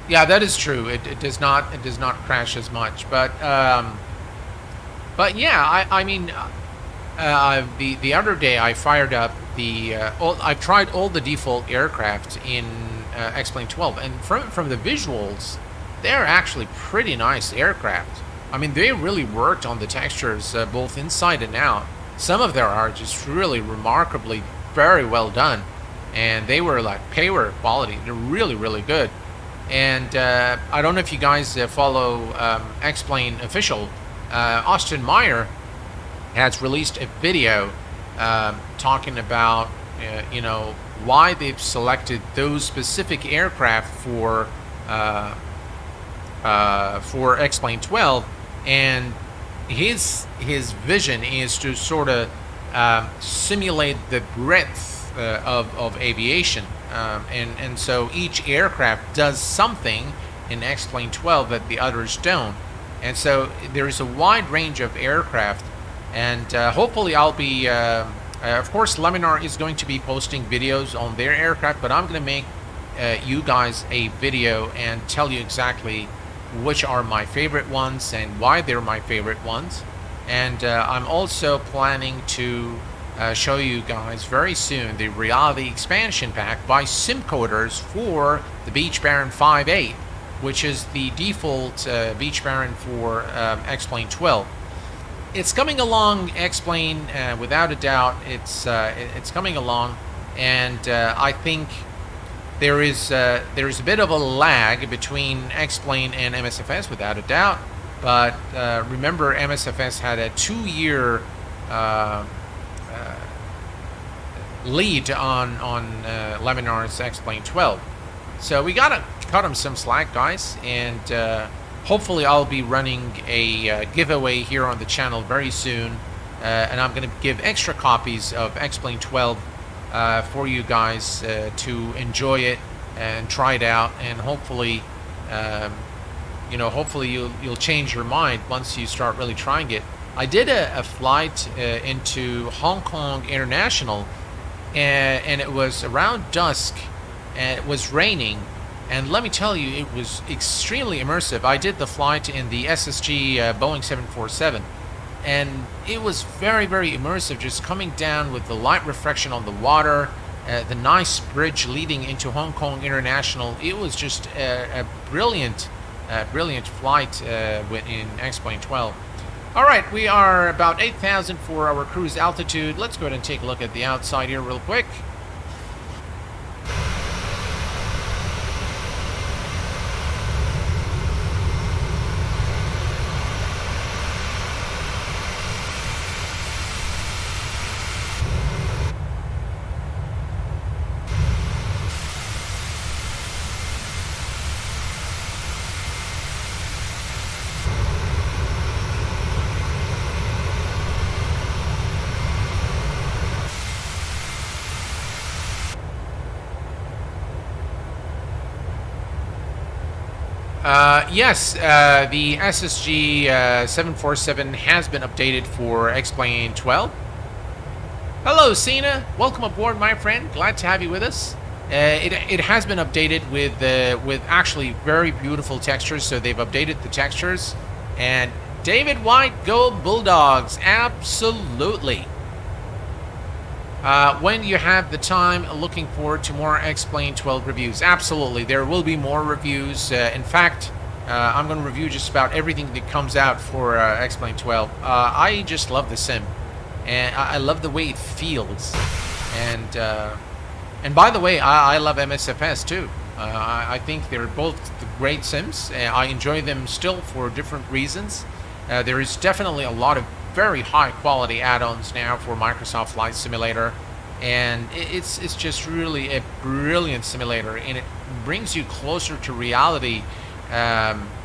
Yeah, that is true. It does not crash as much, but yeah, I mean, the other day I fired up I've tried all the default aircraft in X-Plane 12, and from the visuals, they're actually pretty nice aircraft. I mean, they really worked on the textures both inside and out. Some of them are just really remarkably very well done, and they were like payware quality. They're really, really good. And I don't know if you guys follow X-Plane official. Austin Meyer has released a video talking about why they've selected those specific aircraft for X-Plane 12, and his vision is to sort of simulate the breadth of aviation, and so each aircraft does something in X-Plane 12 that the others don't, and so there's a wide range of aircraft, and hopefully I'll be of course Laminar is going to be posting videos on their aircraft, but I'm going to make you guys a video and tell you exactly which are my favorite ones and why they're my favorite ones. And I'm also planning to show you guys very soon the reality expansion pack by SimCoders for the Beech Baron 5.8, which is the default Beech Baron for X-Plane 12. It's coming along, X-Plane, without a doubt. It's coming along, and I think there's a bit of a lag between X-Plane and MSFS, without a doubt. But remember, MSFS had a 2-year lead on Laminar's X-Plane 12, so we gotta cut them some slack, guys, and hopefully I'll be running a giveaway here on the channel very soon, and I'm going to give extra copies of X-Plane 12 for you guys to enjoy it and try it out, and hopefully hopefully you'll change your mind once you start really trying it. I did a flight into Hong Kong International, and it was around dusk, and it was raining. And let me tell you, it was extremely immersive. I did the flight in the SSG Boeing 747, and it was very, very immersive, just coming down with the light reflection on the water, the nice bridge leading into Hong Kong International. It was just a brilliant flight in X-Plane 12. All right, we are about 8,000 for our cruise altitude. Let's go ahead and take a look at the outside here real quick. Yes, the SSG 747 has been updated for X-Plane 12. Hello, Cena. Welcome aboard, my friend. Glad to have you with us. It has been updated with actually very beautiful textures. So they've updated the textures. And David White, go Bulldogs! Absolutely. When you have the time, looking forward to more X-Plane 12 reviews. Absolutely, there will be more reviews. In fact, I'm going to review just about everything that comes out for X-Plane 12. I just love the sim, and I love the way it feels. And by the way, I love MSFS too. I think they're both great sims. I enjoy them still for different reasons. There is definitely a lot of very high quality add-ons now for Microsoft Flight Simulator, and it's just really a brilliant simulator, and it brings you closer to reality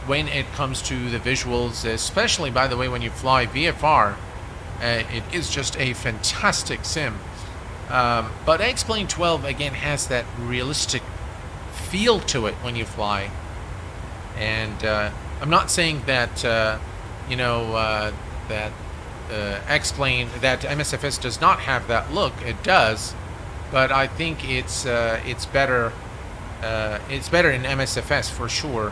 when it comes to the visuals, especially, by the way, when you fly VFR. It is just a fantastic sim, but X-Plane 12 again has that realistic feel to it when you fly. And I'm not saying that that X-Plane, that MSFS does not have that look. It does, but I think it's better. It's better in MSFS for sure.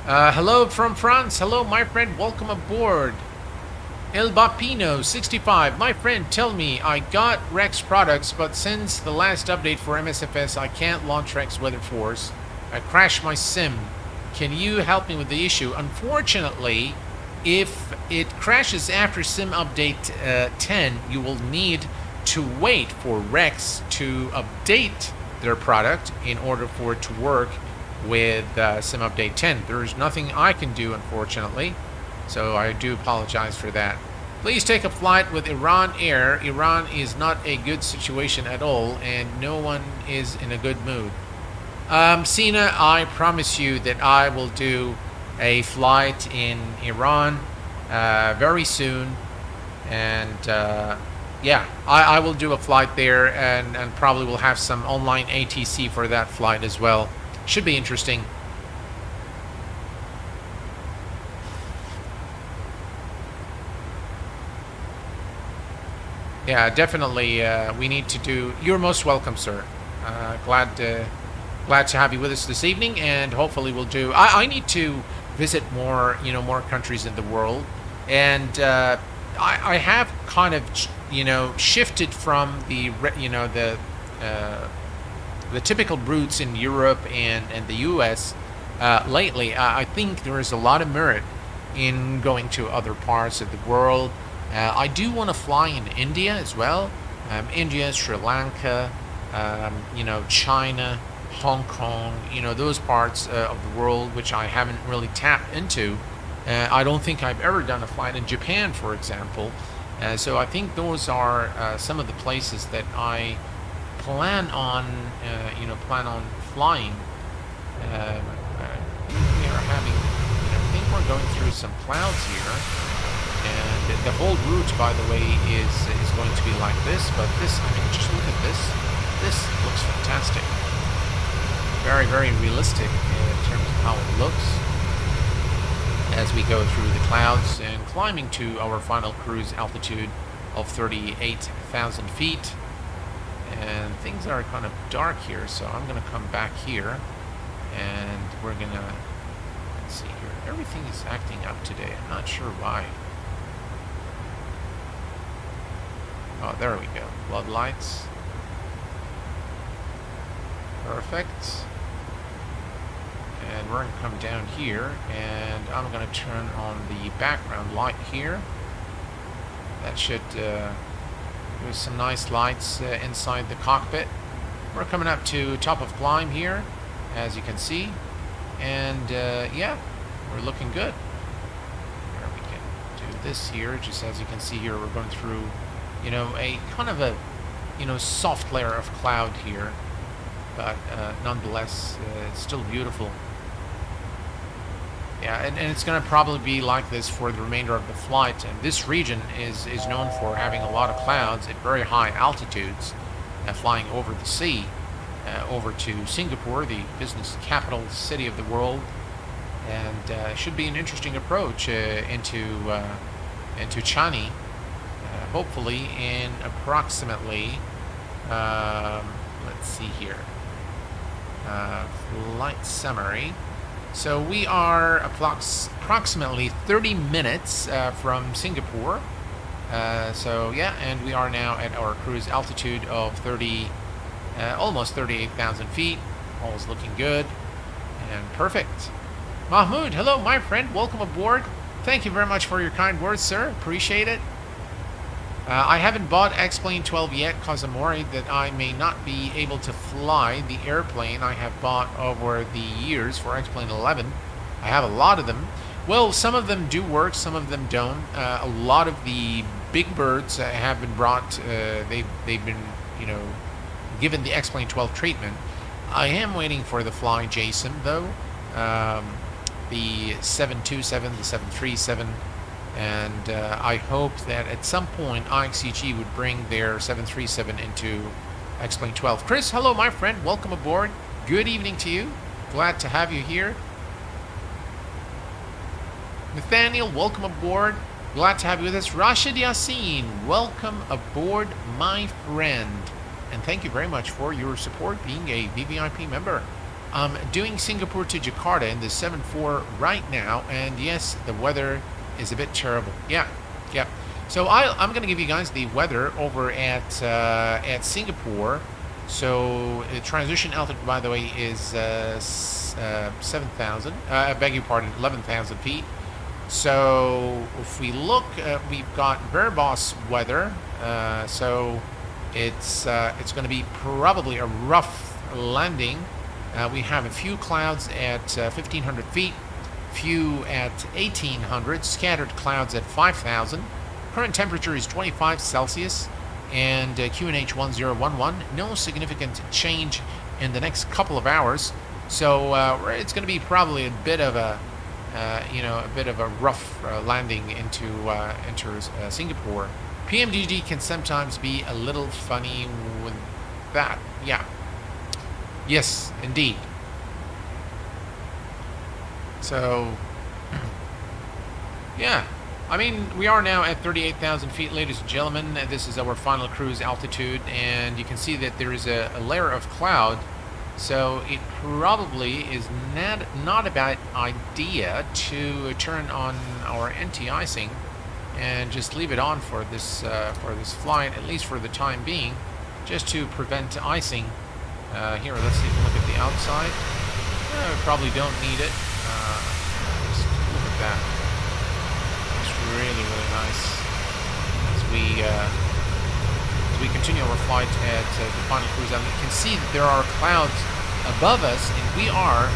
Hello from France. Hello, my friend. Welcome aboard. El Bapino 65. My friend, tell me, I got Rex products, but since the last update for MSFS, I can't launch Rex Weather Force. I crashed my sim. Can you help me with the issue? Unfortunately, if it crashes after sim update 10, you will need to wait for Rex to update their product in order for it to work with sim update 10. There's nothing I can do, unfortunately, so I do apologize for that. Please take a flight with Iran Air. Iran is not a good situation at all, and no one is in a good mood. Sina, I promise you that I will do a flight in Iran very soon, and yeah, I will do a flight there, and probably will have some online ATC for that flight as well. Should be interesting. Yeah, definitely. We need to do. You're most welcome, sir. Glad to have you with us this evening, and hopefully we'll do. I need to visit more, more countries in the world, and I have kind of, shifted from the typical routes in Europe and the U.S. Lately. I think there is a lot of merit in going to other parts of the world. I do want to fly in India as well. India, Sri Lanka, China, Hong Kong, those parts of the world which I haven't really tapped into. I don't think I've ever done a flight in Japan, for example. So I think those are some of the places that I plan on flying. We are having, I think we're going through some clouds here, and the whole route, by the way, is going to be like this. But this, just look at this. This looks fantastic. Very, very realistic in terms of how it looks as we go through the clouds and climbing to our final cruise altitude of 38,000 feet. And things are kind of dark here, so I'm going to come back here, and we're going to, let's see here, everything is acting up today. I'm not sure why. Oh, there we go. Floodlights. Perfect. And we're going to come down here, and I'm going to turn on the background light here. That should give us some nice lights inside the cockpit. We're coming up to top of climb here, as you can see. And yeah, we're looking good. Here we can do this here, just as you can see here, we're going through, you know, a kind of a, you know, soft layer of cloud here. But nonetheless, it's still beautiful. Yeah, and it's going to probably be like this for the remainder of the flight. And this region is known for having a lot of clouds at very high altitudes, flying over the sea, over to Singapore, the business capital city of the world. And should be an interesting approach into Changi, hopefully in approximately, let's see here, flight summary. So we are approximately 30 minutes from Singapore. So yeah, and we are now at our cruise altitude of almost 38,000 feet. All's looking good and perfect. Mahmoud, hello my friend, welcome aboard. Thank you very much for your kind words, sir. Appreciate it. I haven't bought X-Plane 12 yet because I'm worried that I may not be able to fly the airplane I have bought over the years for X-Plane 11. I have a lot of them. Well, some of them do work, some of them don't. A lot of the big birds have been brought, they've been, you know, given the X-Plane 12 treatment. I am waiting for the Fly Jason, though. The 727, the 737. And I hope that at some point IXCG would bring their 737 into X-Plane 12. Chris, hello my friend, welcome aboard. Good evening to you. Glad to have you here. Nathaniel, welcome aboard. Glad to have you with us. Rashid Yassin, welcome aboard my friend. And thank you very much for your support being a VVIP member. I'm doing Singapore to Jakarta in the 7-4 right now. And yes, the weather is a bit terrible. Yeah. So I'm going to give you guys the weather over at Singapore. So the transition altitude, by the way, is 7,000. I beg your pardon, 11,000 feet. So if we look, we've got Verbos weather. So it's going to be probably a rough landing. We have a few clouds at 1,500 feet. Few at 1,800, scattered clouds at 5,000. Current temperature is 25 Celsius, and QNH 1011. No significant change in the next couple of hours, so it's going to be probably a bit of a, rough landing into Singapore. PMDG can sometimes be a little funny with that. Yeah. Yes, indeed. So, yeah, I mean, we are now at 38,000 feet, ladies and gentlemen. This is our final cruise altitude, and you can see that there is a layer of cloud, so it probably is not a bad idea to turn on our anti-icing and just leave it on for this flight, at least for the time being, just to prevent icing. Here, let's take a look at the outside. We probably don't need it. Just look at that. It's really, really nice. As we continue our flight at the final cruise, and you can see that there are clouds above us, and we are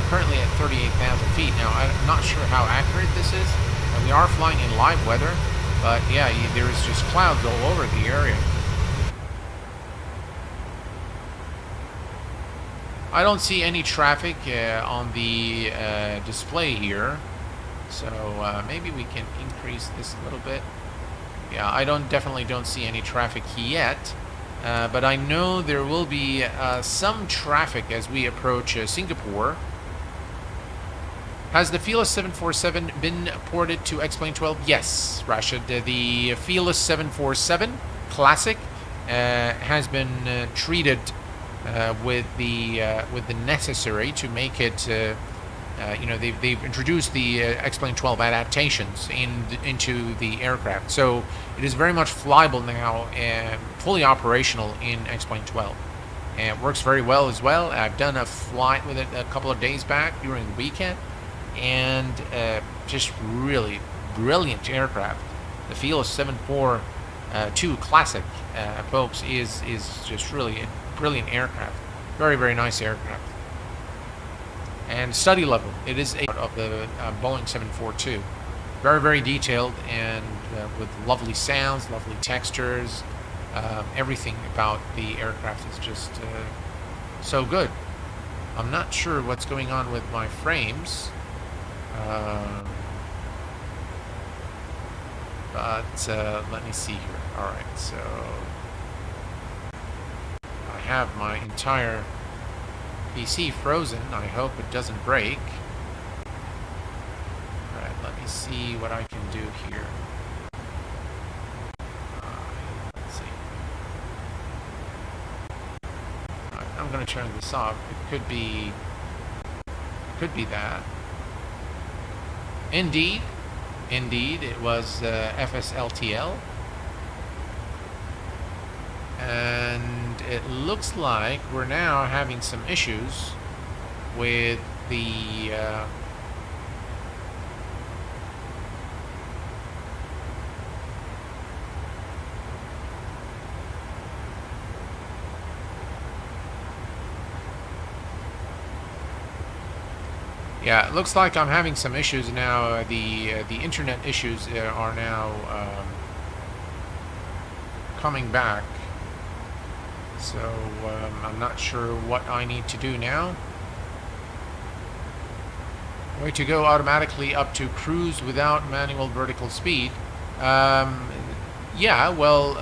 currently at 38,000 feet. Now, I'm not sure how accurate this is. We are flying in live weather, but yeah, there's just clouds all over the area. I don't see any traffic on the display here, so maybe we can increase this a little bit. Yeah, I definitely don't see any traffic yet, but I know there will be some traffic as we approach Singapore. Has the Fearless 747 been ported to X-Plane 12? Yes, Rashid. The Fearless 747 Classic has been treated with the necessary to make it you know, they've introduced the X-Plane 12 adaptations into the aircraft, so it is very much flyable now and fully operational in X-Plane 12, and it works very well as well. I've done a flight with it a couple of days back during the weekend, and just really brilliant aircraft. The Feel 742 Classic, folks, is just really a brilliant aircraft. Very, very nice aircraft. And study level, it is out of the Boeing 742. Very, very detailed, and with lovely sounds, lovely textures. Everything about the aircraft is just so good. I'm not sure what's going on with my frames. But let me see here. Alright, so I have my entire PC frozen. I hope it doesn't break. Alright, let me see what I can do here. Let's see. Alright, I'm going to turn this off. It could be that. Indeed, it was FSLTL. And it looks like we're now having some issues with the yeah, it looks like I'm having some issues now. The internet issues are now coming back. So I'm not sure what I need to do now. I'm going to go automatically up to cruise without manual vertical speed. Yeah, well,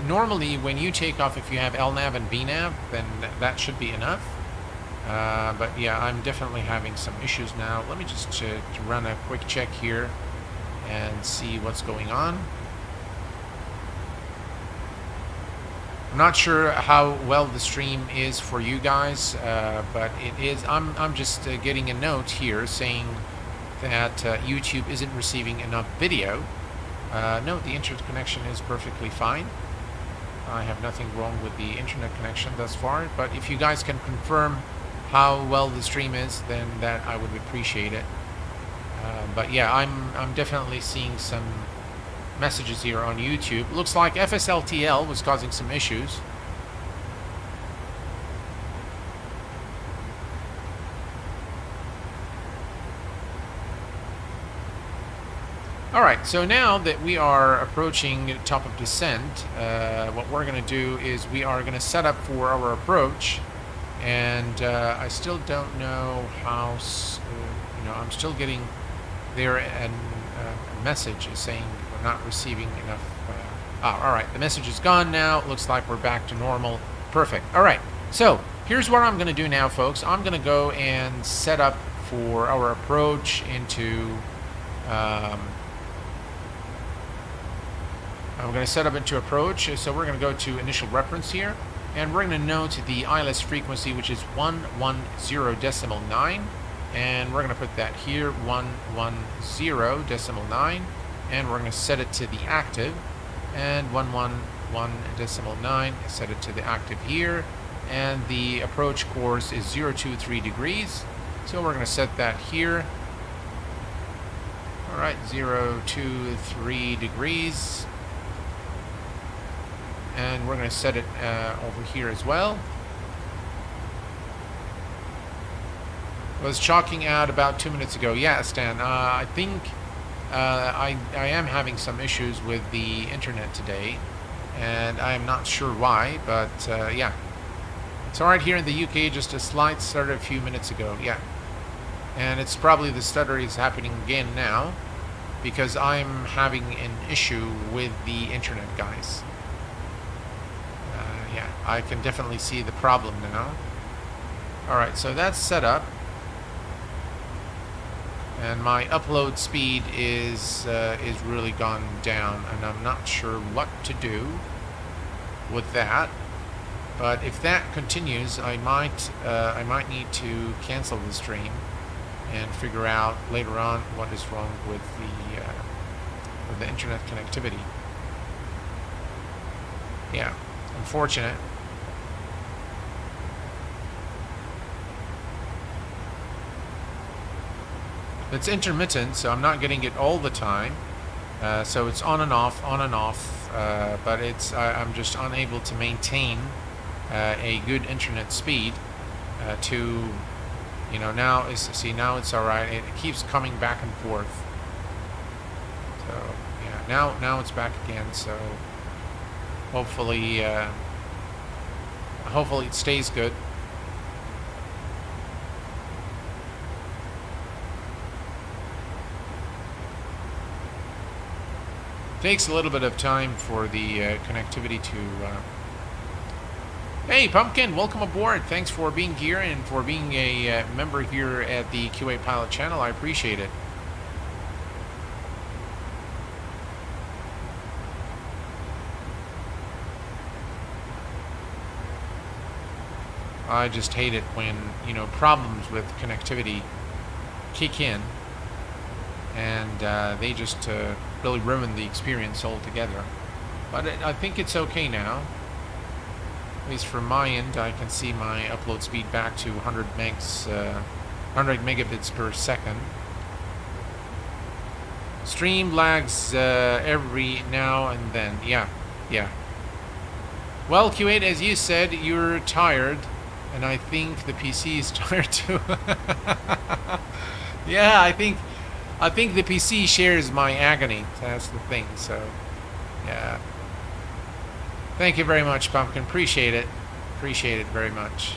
normally when you take off, if you have LNAV and VNAV, then that should be enough. But yeah, I'm definitely having some issues now. Let me just run a quick check here and see what's going on. I'm not sure how well the stream is for you guys, but it is. I'm just getting a note here saying that YouTube isn't receiving enough video. No, the internet connection is perfectly fine. I have nothing wrong with the internet connection thus far, but if you guys can confirm how well the stream is, then that I would appreciate it. But yeah, I'm definitely seeing some messages here on YouTube. Looks like FSLTL was causing some issues. Alright, so now that we are approaching top of descent, what we're going to do is we are going to set up for our approach, and I still don't know how, you know, I'm still getting there, and a message is saying we're not receiving enough. Alright, the message is gone now. It looks like we're back to normal. Perfect. Alright, so here's what I'm going to do now, folks. I'm going to go and set up for our approach into I'm going to set up into approach, so we're going to go to initial reference here, and we're going to note the ILS frequency, which is 110.9, and we're going to put that here, 110.9, and we're going to set it to the active, and 111.9, set it to the active here, and the approach course is 023 degrees, so we're going to set that here. Alright, 023 degrees. And we're going to set it over here as well. I was chalking out about 2 minutes ago. Yeah, Stan, I think I am having some issues with the internet today, and I am not sure why, but yeah. It's alright here in the UK, just a slight stutter a few minutes ago, yeah. And it's probably the stutter is happening again now, because I'm having an issue with the internet, guys. Yeah, I can definitely see the problem now. Alright, so that's set up. And my upload speed is really gone down, and I'm not sure what to do with that. But if that continues, I might need to cancel the stream and figure out later on what is wrong with the internet connectivity. Yeah, unfortunate. It's intermittent, so I'm not getting it all the time. So it's on and off, but I'm just unable to maintain a good internet speed to, you know, now it's all right. It keeps coming back and forth. So yeah, now it's back again. So hopefully it stays good. Takes a little bit of time for the connectivity to... Hey, Pumpkin, welcome aboard. Thanks for being here and for being a member here at the QA Pilot channel. I appreciate it. I just hate it when, you know, problems with connectivity kick in and they just really ruin the experience altogether. But I think it's okay now. At least from my end, I can see my upload speed back to 100 megabits per second. Stream lags every now and then. Yeah. Well, Q8, as you said, you're tired, and I think the PC is tired too. Yeah, I think the PC shares my agony. That's the thing. So, yeah. Thank you very much, Pumpkin. Appreciate it. Appreciate it very much.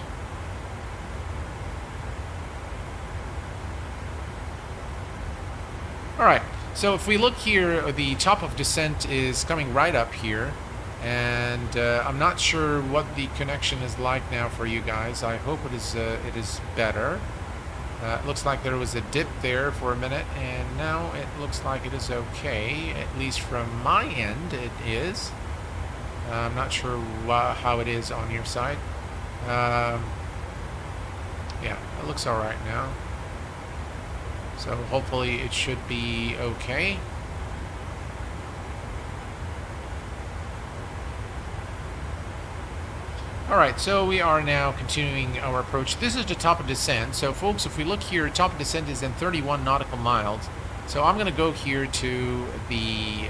All right. So if we look here, the top of descent is coming right up here, and I'm not sure what the connection is like now for you guys. I hope it is better. It looks like there was a dip there for a minute, and now it looks like it is okay. At least from my end, it is. I'm not sure how it is on your side. Yeah, it looks all right now. So hopefully it should be okay. Alright, so we are now continuing our approach. This is the top of descent. So folks, if we look here, top of descent is in 31 nautical miles. So I'm going to go here to the,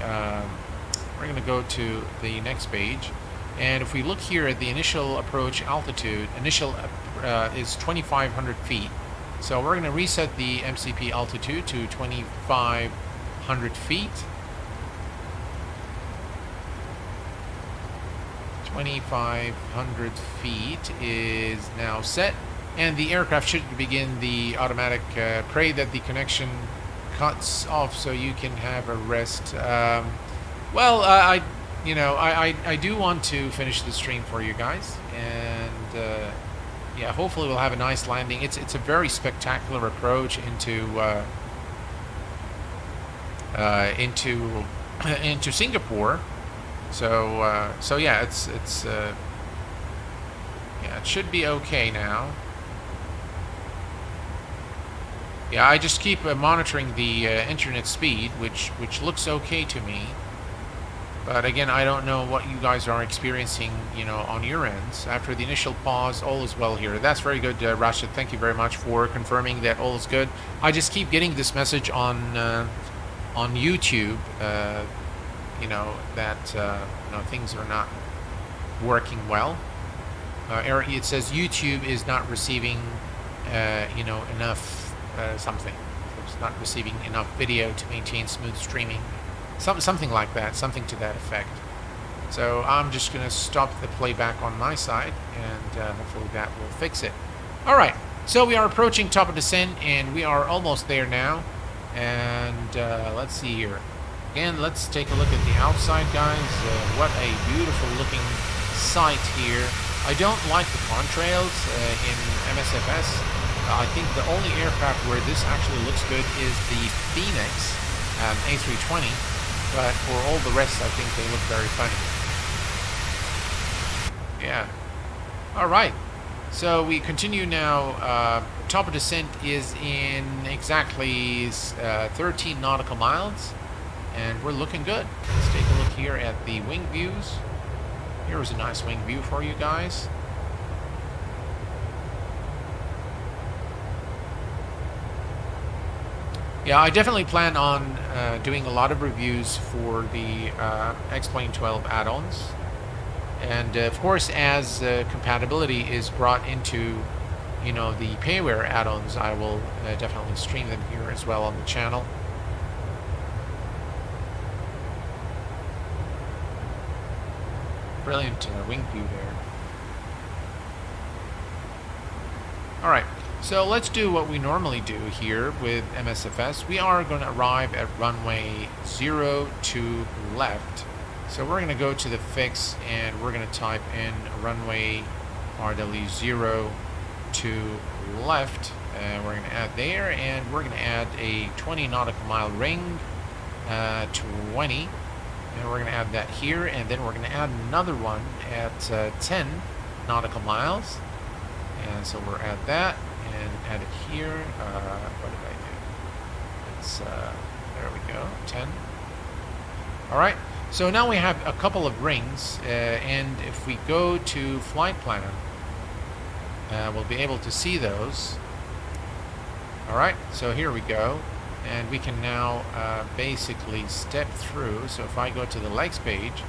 we're going to go to the next page. And if we look here at the initial approach altitude, is 2,500 feet. So we're going to reset the MCP altitude to 2,500 feet. 2,500 feet is now set, and the aircraft should begin the automatic pray that the connection cuts off so you can have a rest. Well, I do want to finish the stream for you guys, and yeah, hopefully we'll have a nice landing. It's a very spectacular approach into Singapore. So yeah, yeah, it should be okay now. Yeah, I just keep monitoring the internet speed, which looks okay to me. But again, I don't know what you guys are experiencing, you know, on your ends. After the initial pause, all is well here. That's very good, Rashid. Thank you very much for confirming that all is good. I just keep getting this message on YouTube. You know that you know, things are not working well. It says YouTube is not receiving you know, enough something. It's not receiving enough video to maintain smooth streaming. Something like that, something to that effect. So I'm just going to stop the playback on my side, and hopefully that will fix it. All right, so we are approaching top of descent, and we are almost there now. And let's see here. Again, let's take a look at the outside, guys. What a beautiful looking sight here. I don't like the contrails in MSFS. I think the only aircraft where this actually looks good is the Phoenix A320, but for all the rest, I think they look very funny. Yeah. All right. So we continue now. Top of descent is in exactly 13 nautical miles, and we're looking good. Let's take a look here at the wing views. Here is a nice wing view for you guys. Yeah, I definitely plan on doing a lot of reviews for the X-Plane 12 add-ons. And of course, as compatibility is brought into, you know, the payware add-ons, I will definitely stream them here as well on the channel. Brilliant wing view there. Alright, so let's do what we normally do here with MSFS. We are going to arrive at runway 02 left. So we're going to go to the fix and we're going to type in runway RW02 left. We're going to add there, and we're going to add a 20 nautical mile ring, 20. And we're going to add that here, and then we're going to add another one at 10 nautical miles. And so we'll add that and add it here. What did I do? It's there we go, 10. All right. So now we have a couple of rings, and if we go to flight plan, we'll be able to see those. All right. So here we go. And we can now basically step through. So if I go to the legs page,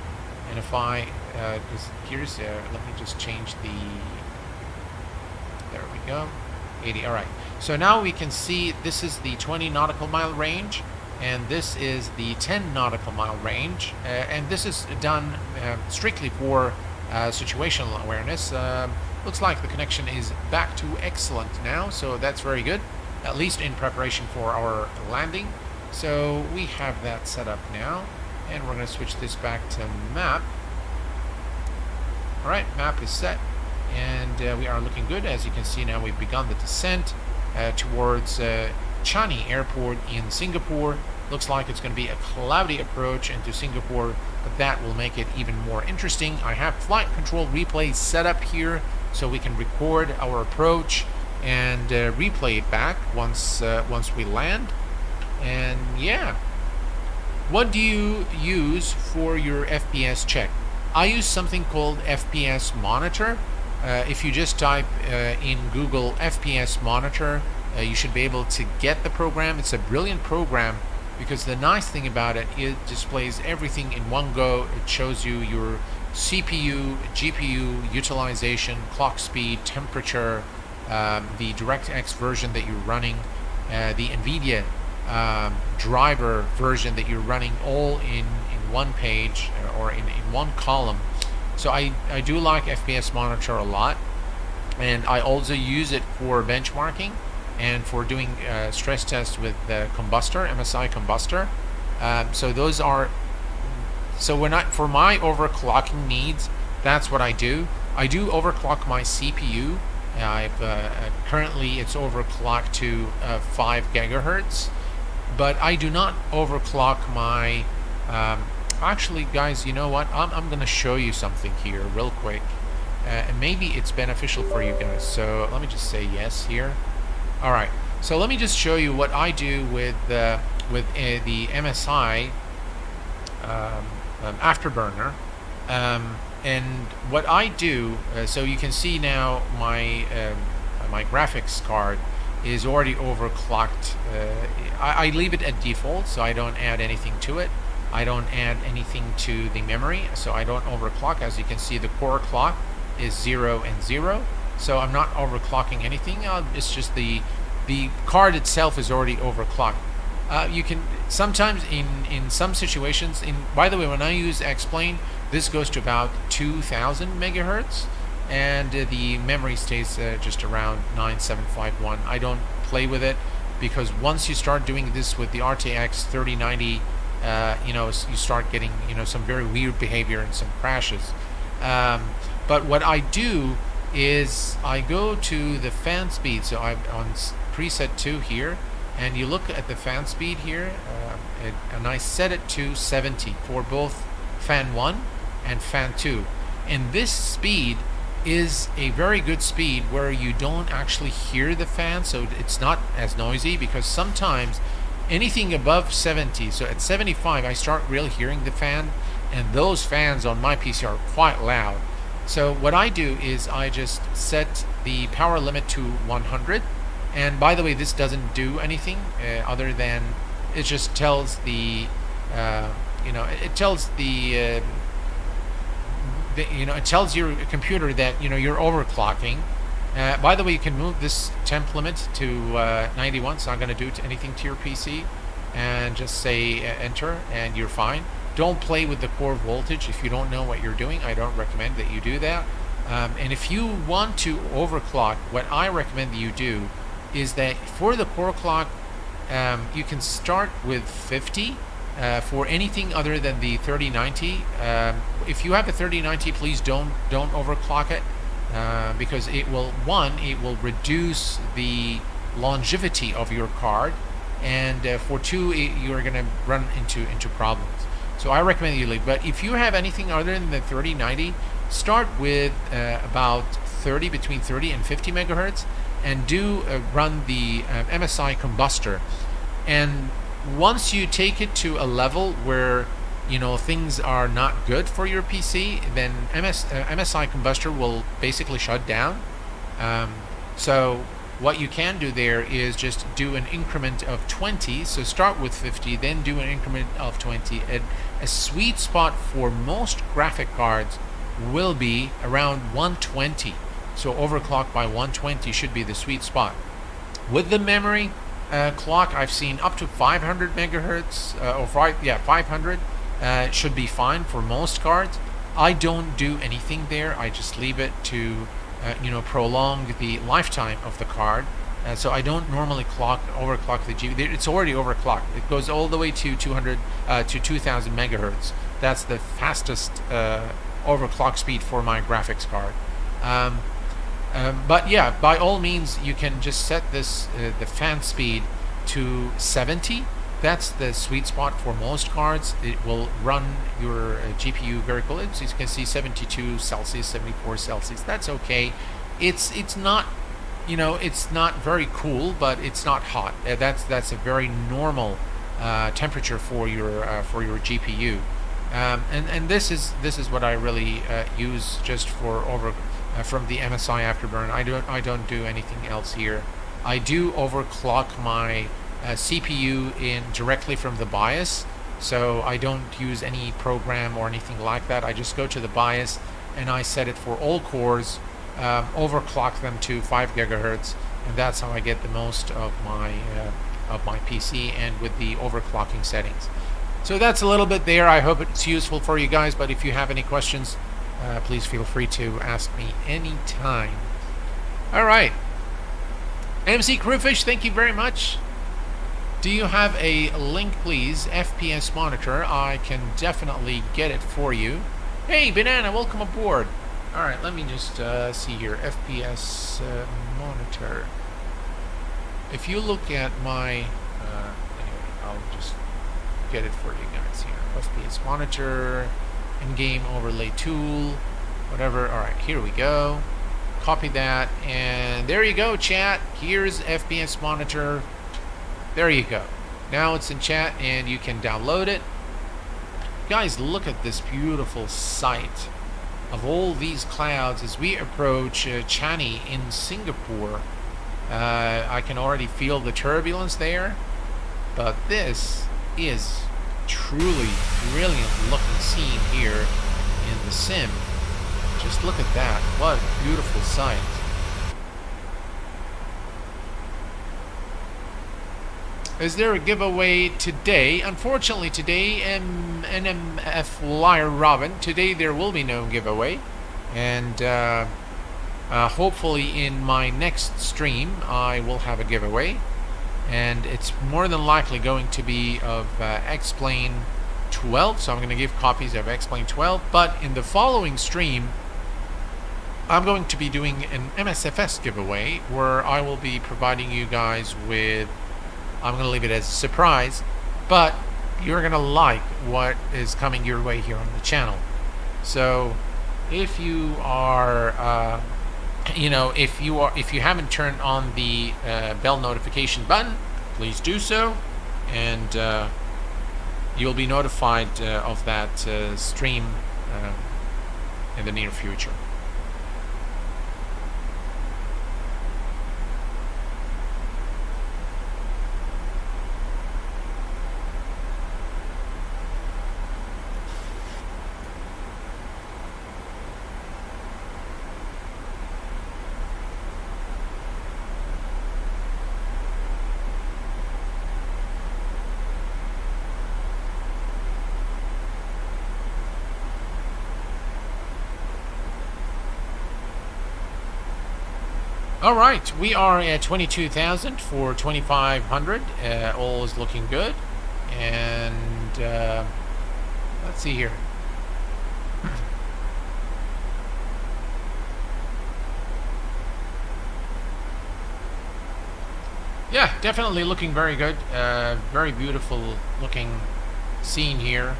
and if I here's let me just change the, there we go, 80. All right, so now we can see this is the 20 nautical mile range, and this is the 10 nautical mile range, and this is done strictly for situational awareness. Looks like the connection is back to excellent now, so that's very good, at least in preparation for our landing. So we have that set up now, and we're going to switch this back to map. All right, map is set, and we are looking good. As you can see now, we've begun the descent towards Changi Airport in Singapore. Looks like it's going to be a cloudy approach into Singapore, but that will make it even more interesting. I have flight control replay set up here so we can record our approach and replay it back once we land. And yeah, what do you use for your FPS check? I use something called FPS Monitor. If you just type in Google FPS Monitor, you should be able to get the program. It's a brilliant program because the nice thing about it, it displays everything in one go. It shows you your CPU, GPU utilization, clock speed, temperature, the DirectX version that you're running, the NVIDIA driver version that you're running, all in one page or in one column. So I do like FPS Monitor a lot, and I also use it for benchmarking and for doing stress tests with the combustor, MSI combustor. So those are, so when for my overclocking needs, that's what I do. I do overclock my CPU. Currently it's overclocked to 5 gigahertz, but I do not overclock my actually, guys, you know what, I'm gonna show you something here real quick, and maybe it's beneficial for you guys. So let me just say yes here. All right, so let me just show you what I do with the MSI afterburner. And what I do, so you can see now my my graphics card is already overclocked. I leave it at default, so I don't add anything to it. I don't add anything to the memory, so I don't overclock. As you can see, the core clock is 0 and 0, so I'm not overclocking anything. It's just the card itself is already overclocked. You can sometimes in some situations, by the way, when I use X-Plane, this goes to about 2000 megahertz, and the memory stays just around 9751. I don't play with it because once you start doing this with the RTX 3090, you know, you start getting, you know, some very weird behavior and some crashes. But what I do is I go to the fan speed. So I'm on preset 2 here, and you look at the fan speed here, and I set it to 70 for both fan 1 and fan 2. And this speed is a very good speed where you don't actually hear the fan, so it's not as noisy, because sometimes anything above 70, so at 75 I start really hearing the fan, and those fans on my PC are quite loud. So what I do is I just set the power limit to 100, and by the way, this doesn't do anything other than it just tells the it tells the it tells your computer that you're overclocking. By the way, you can move this temp limit to 91. It's not going to do anything to your PC, and just say enter, and you're fine. Don't play with the core voltage if you don't know what you're doing. I don't recommend that you do that. And if you want to overclock, what I recommend that you do is that for the core clock, you can start with 50. For anything other than the 3090, if you have a 3090, please don't overclock it, because it will reduce the longevity of your card, and for two, you're going to run into problems. So I recommend you leave. But if you have anything other than the 3090, start with about 30, between 30 and 50 megahertz, and do run the MSI combustor. And once you take it to a level where things are not good for your PC, then MSI combustor will basically shut down. So what you can do there is just do an increment of 20. So start with 50, then do an increment of 20. And a sweet spot for most graphic cards will be around 120. So overclock by 120 should be the sweet spot. With the memory clock, I've seen up to 500 megahertz, 500 should be fine for most cards. I don't do anything there. I just leave it to prolong the lifetime of the card. So I don't normally overclock the GPU. It's already overclocked. It goes all the way to 200 to 2000 megahertz. That's the fastest overclock speed for my graphics card. But yeah, by all means, you can just set this the fan speed to 70. That's the sweet spot for most cards. It will run your GPU very cool. As you can see, 72 Celsius, 74 Celsius. That's okay. It's not, it's not very cool, but it's not hot. That's a very normal temperature for your GPU. And this is what I really use just for from the MSI Afterburn. I don't do anything else here. I do overclock my CPU in directly from the BIOS, so I don't use any program or anything like that. I just go to the BIOS and I set it for all cores, overclock them to 5 gigahertz, and that's how I get the most of my PC, and with the overclocking settings. So that's a little bit there. I hope it's useful for you guys, but if you have any questions, please feel free to ask me anytime. All right, MC Crewfish, thank you very much. Do you have a link, please? FPS monitor. I can definitely get it for you. Hey, Banana, welcome aboard. All right, let me just see here. FPS monitor. If you look at my... anyway, I'll just get it for you guys here. FPS monitor, in-game overlay tool, whatever. All right, here we go. Copy that, and there you go, chat. Here's FPS monitor. There you go. Now it's in chat, and you can download it. Guys, look at this beautiful sight of all these clouds as we approach Changi in Singapore. I can already feel the turbulence there, but this is truly brilliant looking scene here in the sim. Just look at that. What a beautiful sight. Is there a giveaway today? Unfortunately today, NMF Liar Robin, today there will be no giveaway, and hopefully in my next stream I will have a giveaway, and it's more than likely going to be of X-Plane 12, so I'm going to give copies of X-Plane 12, but in the following stream I'm going to be doing an MSFS giveaway where I will be providing you guys with, I'm going to leave it as a surprise, but you're going to like what is coming your way here on the channel. So if you are, if you haven't turned on the bell notification button, please do so, and you'll be notified of that stream in the near future. All right, we are at 22,000 for 2,500. All is looking good, and let's see here. Yeah, definitely looking very good. Very beautiful looking scene here.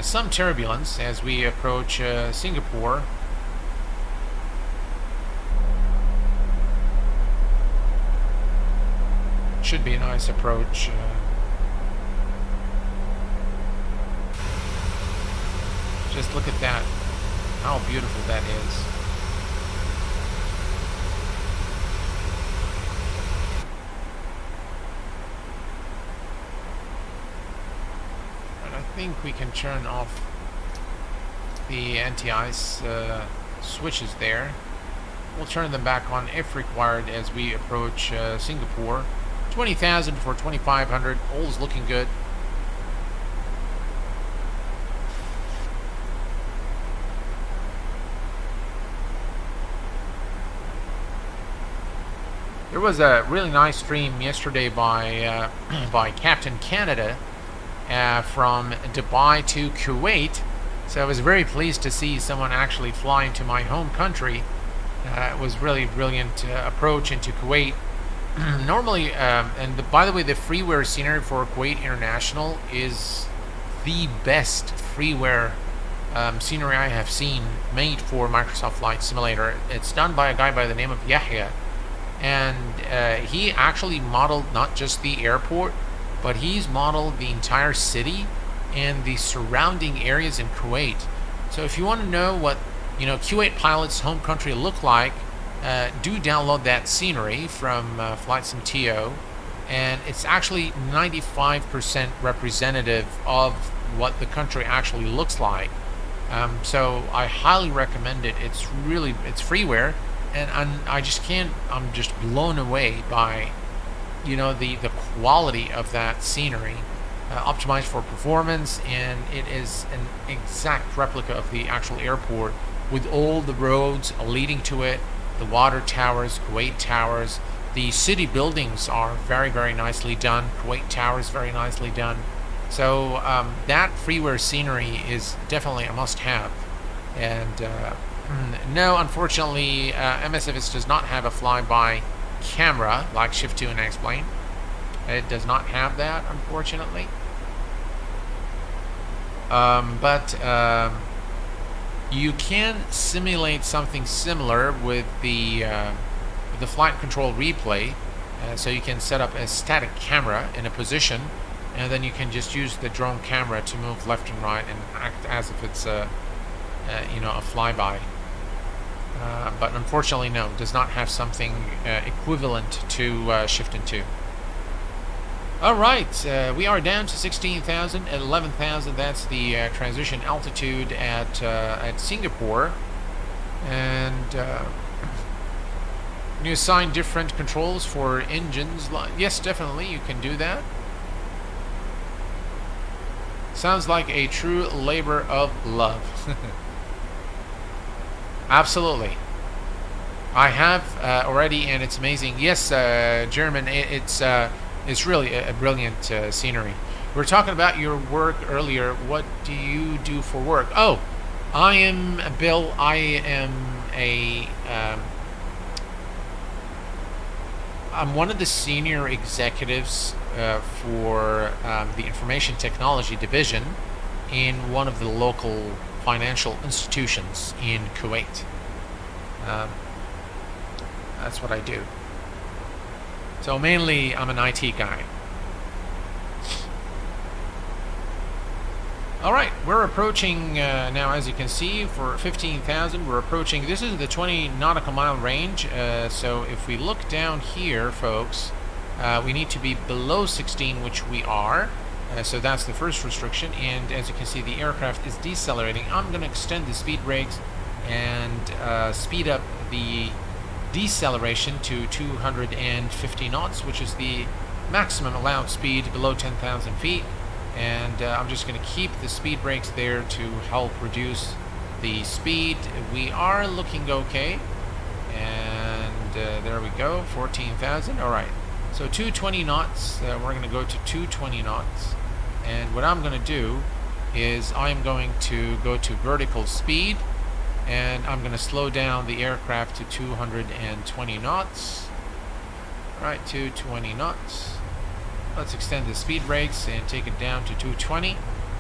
Some turbulence as we approach Singapore. Should be a nice approach. Just look at that. How beautiful that is. I think we can turn off the anti-ice switches there. We'll turn them back on if required as we approach Singapore. 20,000 for 2,500. All's looking good. There was a really nice stream yesterday by by Captain Canada from Dubai to Kuwait, so I was very pleased to see someone actually fly into my home country. It was really brilliant approach into Kuwait. Normally, by the way, the freeware scenery for Kuwait International is the best freeware scenery I have seen made for Microsoft Flight Simulator. It's done by a guy by the name of Yahya, and he actually modeled not just the airport, but he's modeled the entire city and the surrounding areas in Kuwait. So if you want to know what Kuwait pilots' home country look like, do download that scenery from FlightSim.to, and it's actually 95% representative of what the country actually looks like. So I highly recommend it. It's freeware, and I'm just blown away by the quality of that scenery, optimized for performance, and it is an exact replica of the actual airport with all the roads leading to it, the water towers, Kuwait towers. The city buildings are very, very nicely done. Kuwait Tower is very nicely done. So that freeware scenery is definitely a must-have. And no, unfortunately, MSFS does not have a flyby camera like Shift 2 and X-Plane. It does not have that, unfortunately. But you can simulate something similar with the flight control replay. So you can set up a static camera in a position, and then you can just use the drone camera to move left and right and act as if it's a flyby. But unfortunately, no, it does not have something equivalent to Shift and 2. Alright, we are down to 16,000 and 11,000. That's the transition altitude at Singapore. And you assign different controls for engines. Yes, definitely, you can do that. Sounds like a true labor of love. Absolutely. I have already, and it's amazing. Yes, German, it's really a brilliant scenery. We were talking about your work earlier. What do you do for work? Oh, I am Bill. I am I'm one of the senior executives for the information technology division in one of the local financial institutions in Kuwait. That's what I do. So mainly I'm an IT guy. Alright, we're approaching now, as you can see, for 15,000, we're approaching, this is the 20 nautical mile range, so if we look down here, folks, we need to be below 16, which we are, so that's the first restriction, and as you can see, the aircraft is decelerating. I'm going to extend the speed brakes and speed up the deceleration to 250 knots, which is the maximum allowed speed below 10,000 feet. And I'm just going to keep the speed brakes there to help reduce the speed. We are looking okay. And there we go, 14,000. All right. So 220 knots. We're going to go to 220 knots. And what I'm going to do is I'm going to go to vertical speed. And I'm going to slow down the aircraft to 220 knots. All right, 220 knots. Let's extend the speed brakes and take it down to 220,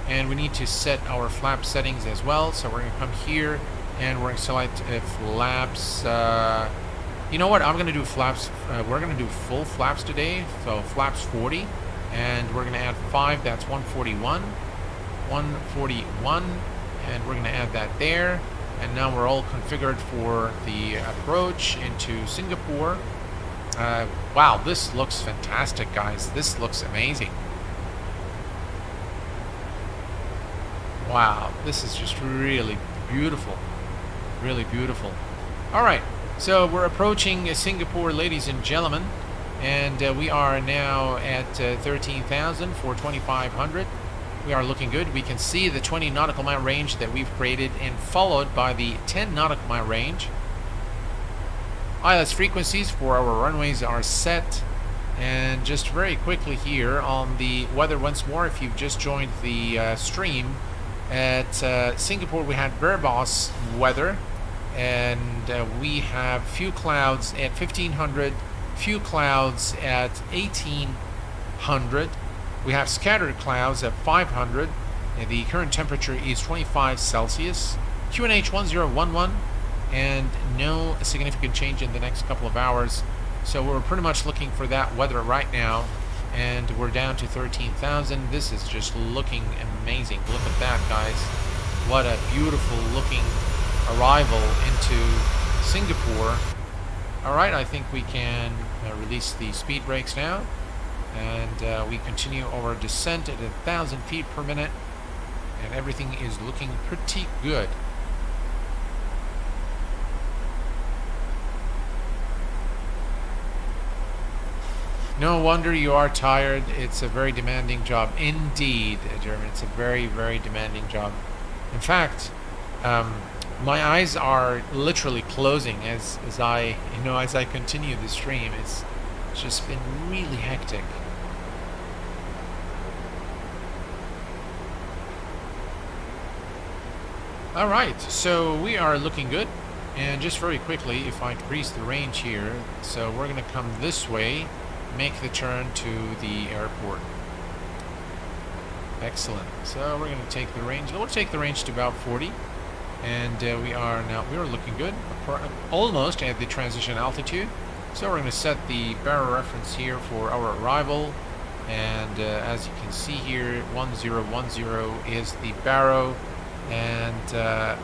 and we need to set our flap settings as well. So we're going to come here and we're going to select flaps. You know what, I'm going to do flaps. We're going to do full flaps today, so flaps 40, and we're going to add 5. That's 141, and we're going to add that there. And now we're all configured for the approach into Singapore. Wow, this looks fantastic, guys. This looks amazing. Wow, this is just really beautiful. Really beautiful. Alright, so we're approaching Singapore, ladies and gentlemen. And we are now at 13,000 for 2,500. We are looking good. We can see the 20 nautical mile range that we've created, and followed by the 10 nautical mile range. ILS frequencies for our runways are set. And just very quickly here on the weather once more, if you've just joined the stream, at Singapore we had verbose weather, and we have few clouds at 1500, few clouds at 1800. We have scattered clouds at 500, and the current temperature is 25 Celsius. QNH 1011, and no significant change in the next couple of hours. So we're pretty much looking for that weather right now, and we're down to 13,000. This is just looking amazing. Look at that, guys. What a beautiful looking arrival into Singapore. Alright, I think we can release the speed brakes now, and we continue our descent at 1,000 feet per minute, and everything is looking pretty good. No wonder you are tired. It's a very demanding job indeed, Jeremy. It's a very, very demanding job. In fact, my eyes are literally closing as I continue the stream. It's just been really hectic. All right, so we are looking good. And just very quickly, if I increase the range here, so we're going to come this way, make the turn to the airport. Excellent. So we're going to take the range. We'll take the range to about 40, and we are looking good, almost at the transition altitude. So we're going to set the barrow reference here for our arrival, and as you can see here, 1010 is the barrow, and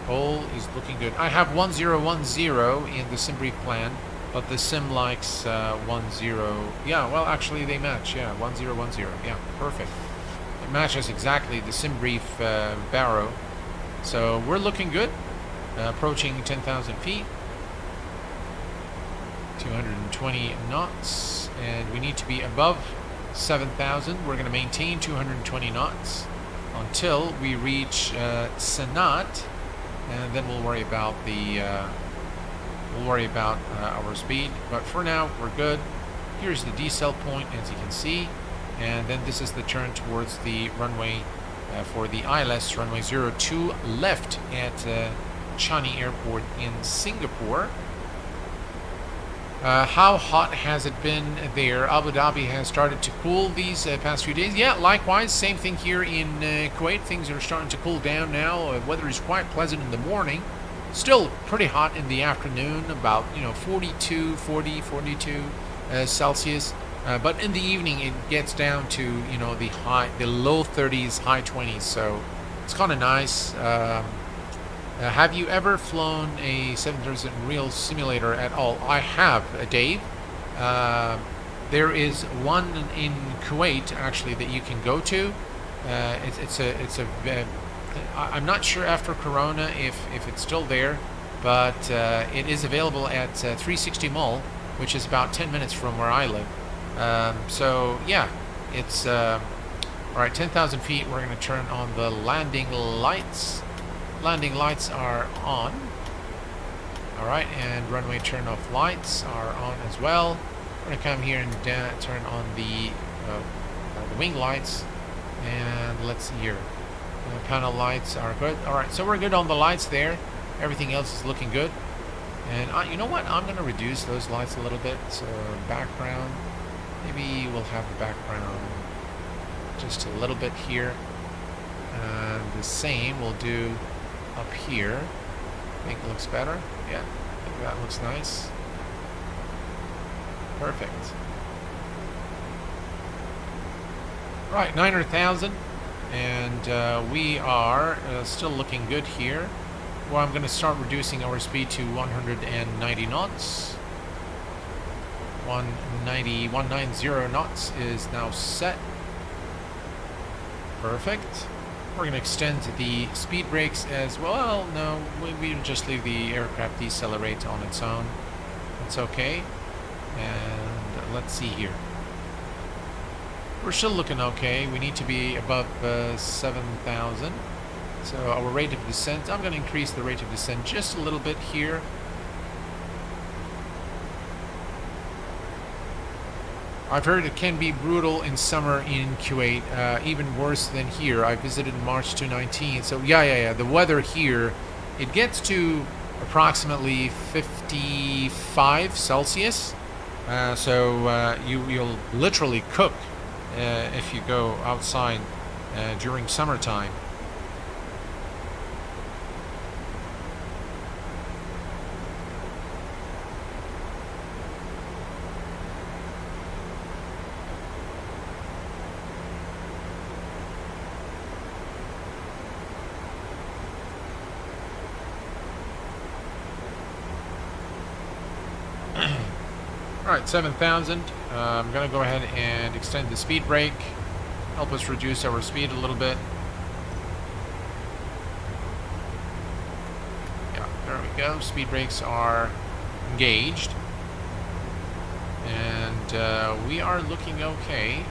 all is looking good. I have 1010 in the sim brief plan, but the sim likes 10. Yeah, well, actually they match. Yeah, 1010. Yeah, perfect. It matches exactly the sim brief barrow. So we're looking good. Approaching 10,000 feet. 220 knots, and we need to be above 7,000. We're going to maintain 220 knots until we reach Sanat, and then we'll worry about the our speed. But for now, we're good. Here's the decel point, as you can see, and then this is the turn towards the runway for the ILS runway 02 left at Changi Airport in Singapore. How hot has it been there? Abu Dhabi has started to cool these past few days. Yeah, likewise, same thing here in Kuwait. Things are starting to cool down now. Weather is quite pleasant in the morning. Still pretty hot in the afternoon, about 42 Celsius. But in the evening it gets down to the low 30s, high 20s. So it's kind of nice. Have you ever flown a 737 real simulator at all? I have, Dave. There is one in Kuwait actually that you can go to. I'm not sure after Corona if it's still there, but it is available at 360 Mall, which is about 10 minutes from where I live. So yeah, it's all right. 10,000 feet. We're going to turn on the landing lights. Landing lights are on. All right, and runway turn off lights are on as well. We're going to come here and turn on the wing lights, and let's see here. Panel lights are good. All right, so we're good on the lights there. Everything else is looking good. And you know what? I'm going to reduce those lights a little bit. So background, maybe we'll have the background just a little bit here. And the same we'll do up here. I think it looks better. Yeah, I think that looks nice. Perfect. Right, 900,000. And we are still looking good here. Well, I'm going to start reducing our speed to 190 knots. 190 knots is now set. Perfect. We're going to extend the speed brakes as well. No, we just leave the aircraft decelerate on its own. It's okay. And let's see here. We're still looking okay. We need to be above 7,000. So our rate of descent, I'm going to increase the rate of descent just a little bit here. I've heard it can be brutal in summer in Kuwait, even worse than here. I visited in March 2019. So yeah. The weather here, it gets to approximately 55 Celsius. So you'll literally cook if you go outside during summertime. Alright, 7,000. I'm going to go ahead and extend the speed brake. Help us reduce our speed a little bit. Yeah, there we go. Speed brakes are engaged. And we are looking okay.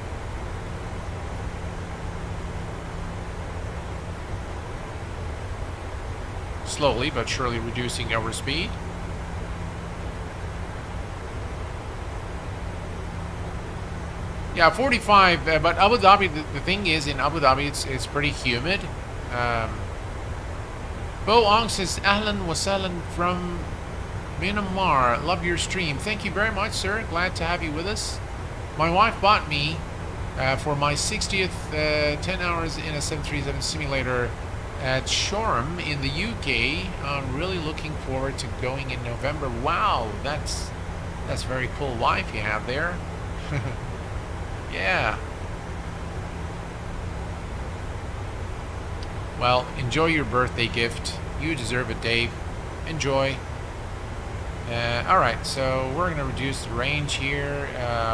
Slowly but surely reducing our speed. Yeah, 45, but Abu Dhabi, the thing is, in Abu Dhabi, it's pretty humid. Bo Ong says, Ahlan wa sahlan from Myanmar. Love your stream. Thank you very much, sir. Glad to have you with us. My wife bought me, for my 60th 10 hours in a 737 simulator at Shoreham in the UK. I'm really looking forward to going in November. Wow, that's very cool wife you have there. Yeah. Well, enjoy your birthday gift. You deserve it, Dave. Enjoy. Alright, so we're going to reduce the range here.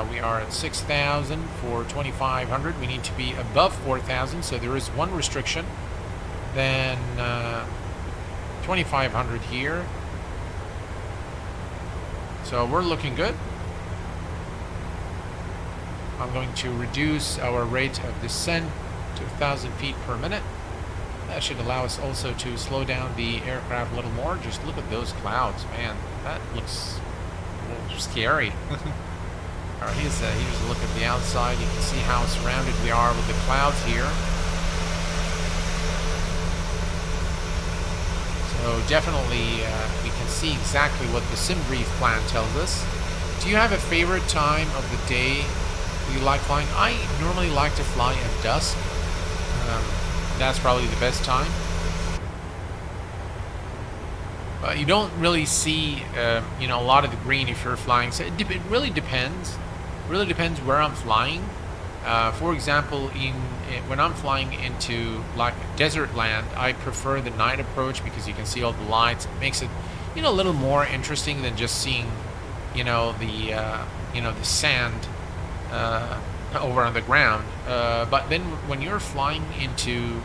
We are at 6,000 for 2,500. We need to be above 4,000, so there is one restriction. Then 2,500 here. So we're looking good. I'm going to reduce our rate of descent to 1,000 feet per minute. That should allow us also to slow down the aircraft a little more. Just look at those clouds, man. That looks a little scary. Alright, here's a look at the outside. You can see how surrounded we are with the clouds here. So definitely we can see exactly what the sim brief plan tells us. Do you have a favorite time of the day you like flying? I normally like to fly at dusk. That's probably the best time. You don't really see, you know, a lot of the green if you're flying. So it really depends. Really depends where I'm flying. For example, when I'm flying into like desert land, I prefer the night approach because you can see all the lights. It makes it, you know, a little more interesting than just seeing, you know, the sand over on the ground. But then when you're flying into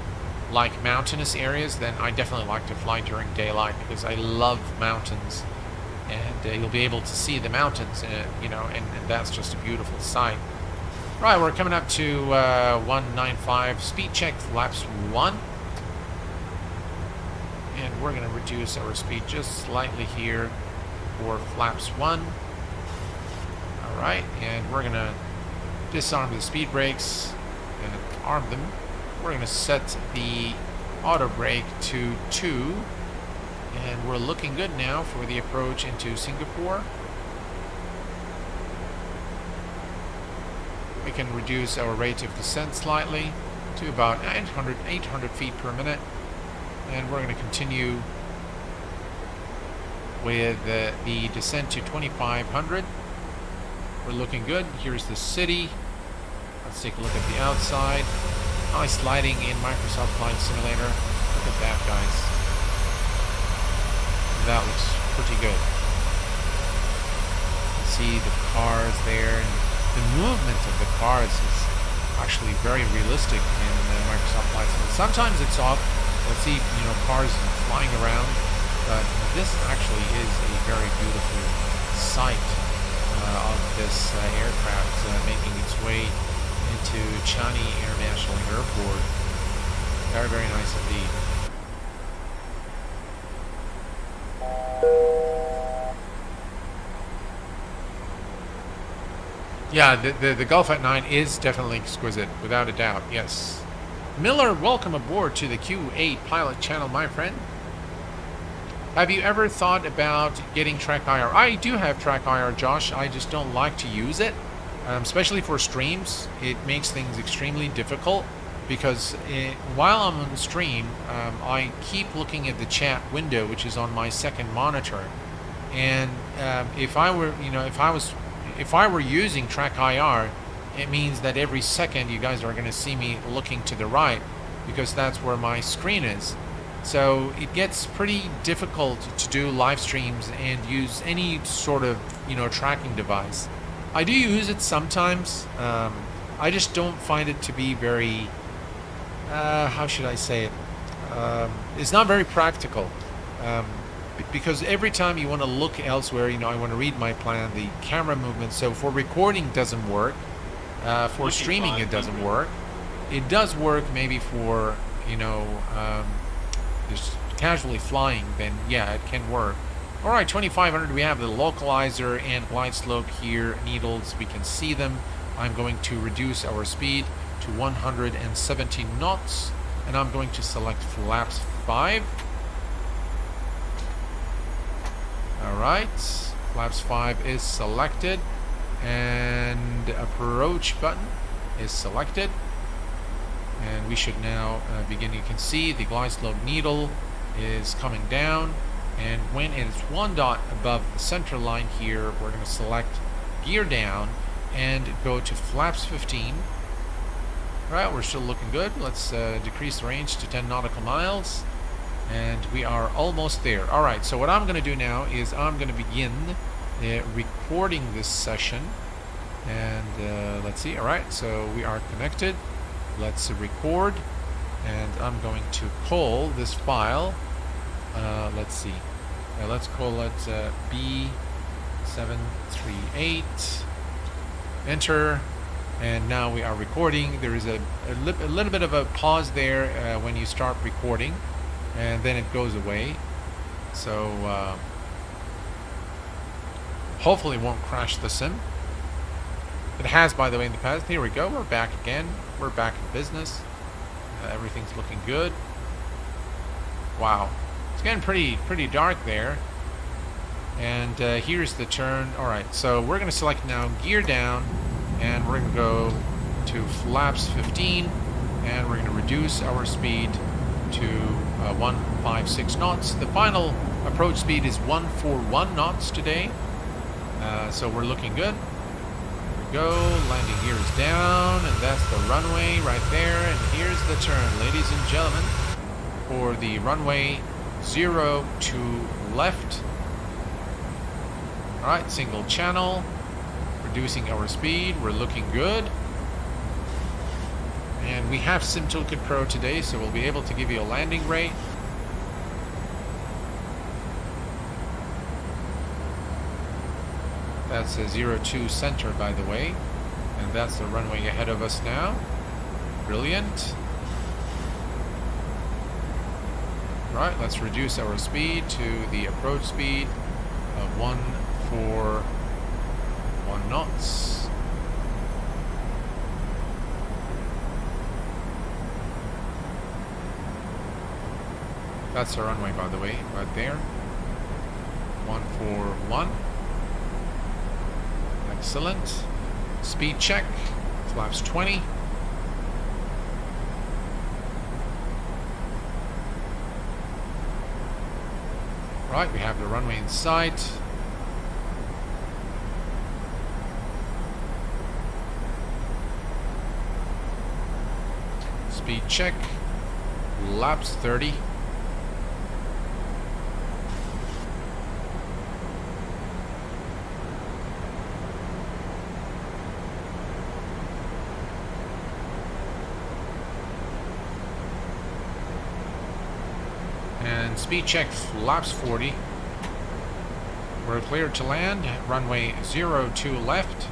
like mountainous areas, then I definitely like to fly during daylight because I love mountains, and you'll be able to see the mountains, you know, and that's just a beautiful sight. Right, we're coming up to 195, speed check flaps 1, and we're going to reduce our speed just slightly here for flaps 1. All right, and we're going to disarm the speed brakes and arm them. We're going to set the auto brake to 2, and we're looking good now for the approach into Singapore. We can reduce our rate of descent slightly to about 800 feet per minute, and we're going to continue with the descent to 2500. We're looking good. Here's the city. Let's take a look at the outside. Nice lighting in Microsoft Flight Simulator. Look at that, guys. That looks pretty good. You see the cars there, and the movement of the cars is actually very realistic in Microsoft Flight Simulator. Sometimes it's off. You'll see, you know, cars flying around, but this actually is a very beautiful sight of this aircraft making its way into Changi International Airport. Very, very nice indeed. Yeah, the Gulf at 9 is definitely exquisite, without a doubt, yes. Miller, welcome aboard to the Q8 pilot channel, my friend. Have you ever thought about getting Track IR? I do have Track IR, Josh. I just don't like to use it. Especially for streams, it makes things extremely difficult because while I'm on the stream, I keep looking at the chat window, which is on my second monitor. And if I were, you know, if I were using Track IR, it means that every second you guys are going to see me looking to the right because that's where my screen is. So it gets pretty difficult to do live streams and use any sort of, you know, tracking device. I do use it sometimes. I just don't find it to be very, how should I say it? It's not very practical. Because every time you want to look elsewhere, you know, I want to read my plan, the camera movement. So for recording doesn't work. For streaming it doesn't work. It does work maybe for, you know, just casually flying, then yeah, it can work. Alright, 2500, we have the localizer and glide slope here, needles, we can see them. I'm going to reduce our speed to 170 knots, and I'm going to select flaps 5. Alright, flaps 5 is selected, and approach button is selected. And we should now begin. You can see the glide slope needle is coming down, and when it is 1 dot above the center line here, we're going to select gear down and go to flaps 15. Alright, we're still looking good. Let's decrease the range to 10 nautical miles, and we are almost there. Alright, so what I'm going to do now is I'm going to begin recording this session, and let's see. Alright, so we are connected. Let's record, and I'm going to call this file, let's see, let's call it B738, enter, and now we are recording. There is a little bit of a pause there when you start recording, and then it goes away, so hopefully it won't crash the sim. It has, by the way, in the past. Here we go, we're back again. We're back in business. Everything's looking good. Wow. It's getting pretty dark there. And here's the turn. All right, so we're going to select now gear down, and we're going to go to flaps 15, and we're going to reduce our speed to 156 knots. The final approach speed is 141 knots today, so we're looking good. There we go, landing gear is down, and that's the runway right there. And here's the turn, ladies and gentlemen, for the runway 0 to left. All right, single channel, reducing our speed, we're looking good. And we have Sim Toolkit Pro today, so we'll be able to give you a landing rate. That's a 02 center, by the way. And that's the runway ahead of us now. Brilliant. Right, let's reduce our speed to the approach speed of 141 knots. That's the runway, by the way, right there. 141. Excellent. Speed check. Flaps 20. Right, we have the runway in sight. Speed check. Laps 30. And speed check flaps 40. We're cleared to land. Runway 02 left.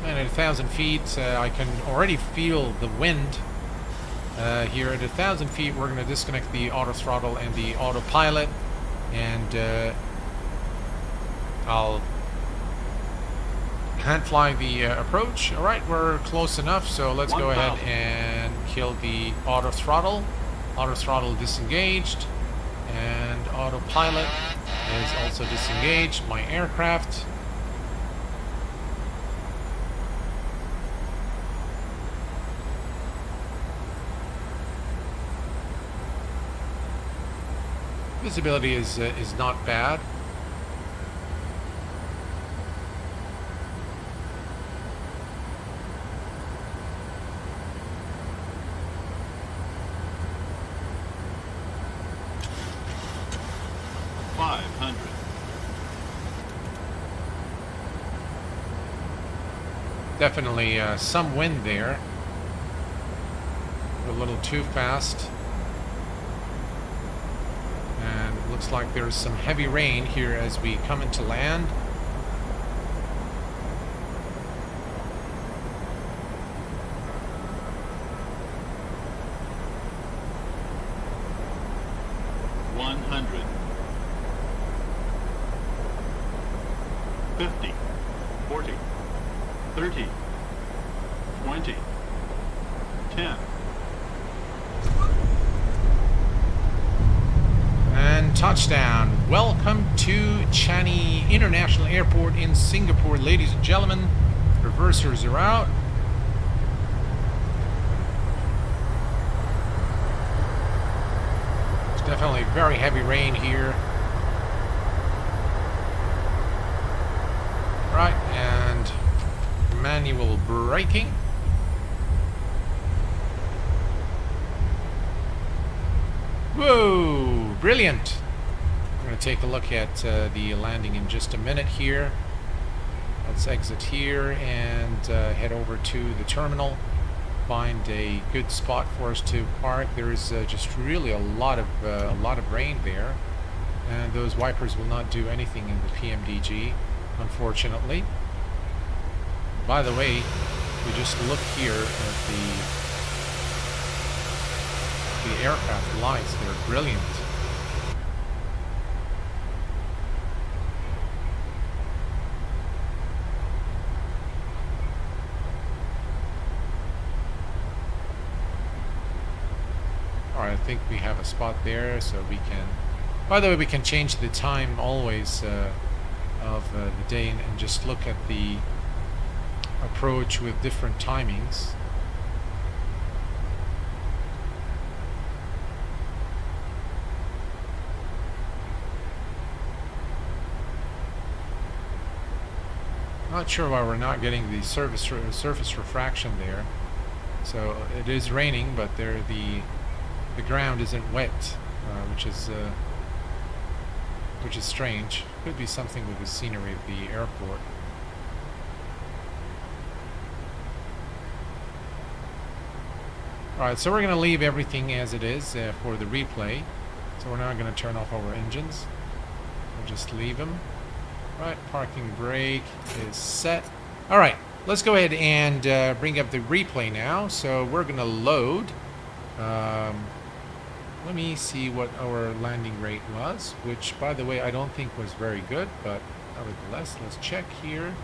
And at 1,000 feet, I can already feel the wind. Here at 1,000 feet, we're going to disconnect the auto throttle and the autopilot. And I'll hand fly the approach. All right, we're close enough, so let's go ahead and kill the auto throttle. Auto throttle disengaged, and autopilot is also disengaged. My aircraft. Visibility is not bad. Definitely some wind there. A little too fast. And it looks like there's some heavy rain here as we come into land. Touchdown. Welcome to Changi International Airport in Singapore, ladies and gentlemen. Reversers are out. It's definitely very heavy rain here. Right, and manual braking. Whoa, brilliant. We're going to take a look at the landing in just a minute here. Let's exit here and head over to the terminal. Find a good spot for us to park. There is just really a lot of rain there, and those wipers will not do anything in the PMDG, unfortunately. By the way, we just look here at the aircraft lights. They're brilliant. Alright, I think we have a spot there, so we can By the way, we can change the time always of the day and just look at the approach with different timings. Not sure why we're not getting the surface refraction there. So it is raining, but there the ground isn't wet, which is strange. Could be something with the scenery of the airport. Alright, so we're going to leave everything as it is for the replay. So we're not going to turn off our engines. We'll just leave them. Right, parking brake is set. Alright, let's go ahead and bring up the replay now. So we're going to load. Let me see what our landing rate was, which, by the way, I don't think was very good, but nevertheless, let's check here.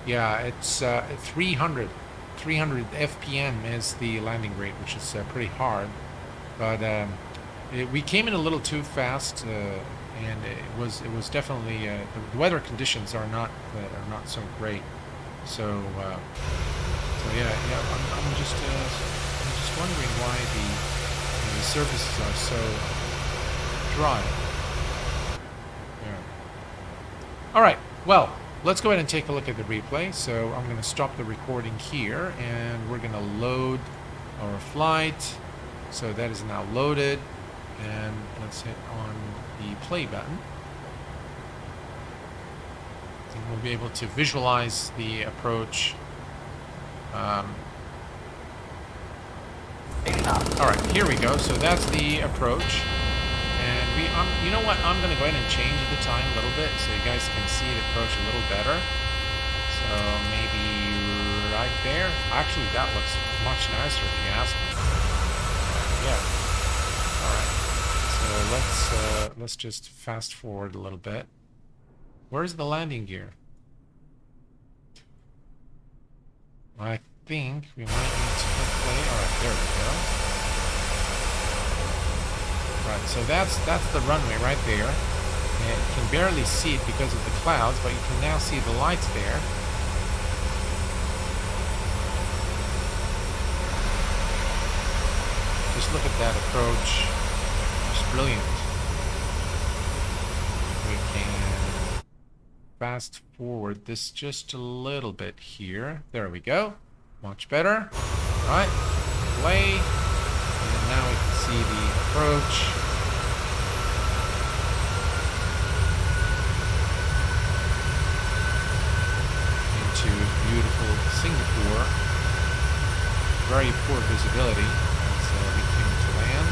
Yeah, it's 300 FPM is the landing rate, which is pretty hard. But we came in a little too fast, and it was definitely the weather conditions are not so great. So yeah, I'm just wondering why the surfaces are so dry. Yeah. All right. Well, let's go ahead and take a look at the replay. So I'm going to stop the recording here, and we're going to load our flight. So that is now loaded, and let's hit on the play button. And we'll be able to visualize the approach. All right, here we go. So that's the approach, and you know what? I'm going to go ahead and change the time a little bit so you guys can see the approach a little better. So maybe right there. Actually, that looks much nicer if you ask me. Yeah. All right. So let's just fast forward a little bit. Where's the landing gear? I think we might need to hit play. All right, there we go. Right, so that's the runway right there. And you can barely see it because of the clouds, but you can now see the lights there. Just look at that approach. It's brilliant. We can fast forward this just a little bit here. There we go. Much better. All right. Play. And now we can see the approach. Into beautiful Singapore. Very poor visibility as we came to land.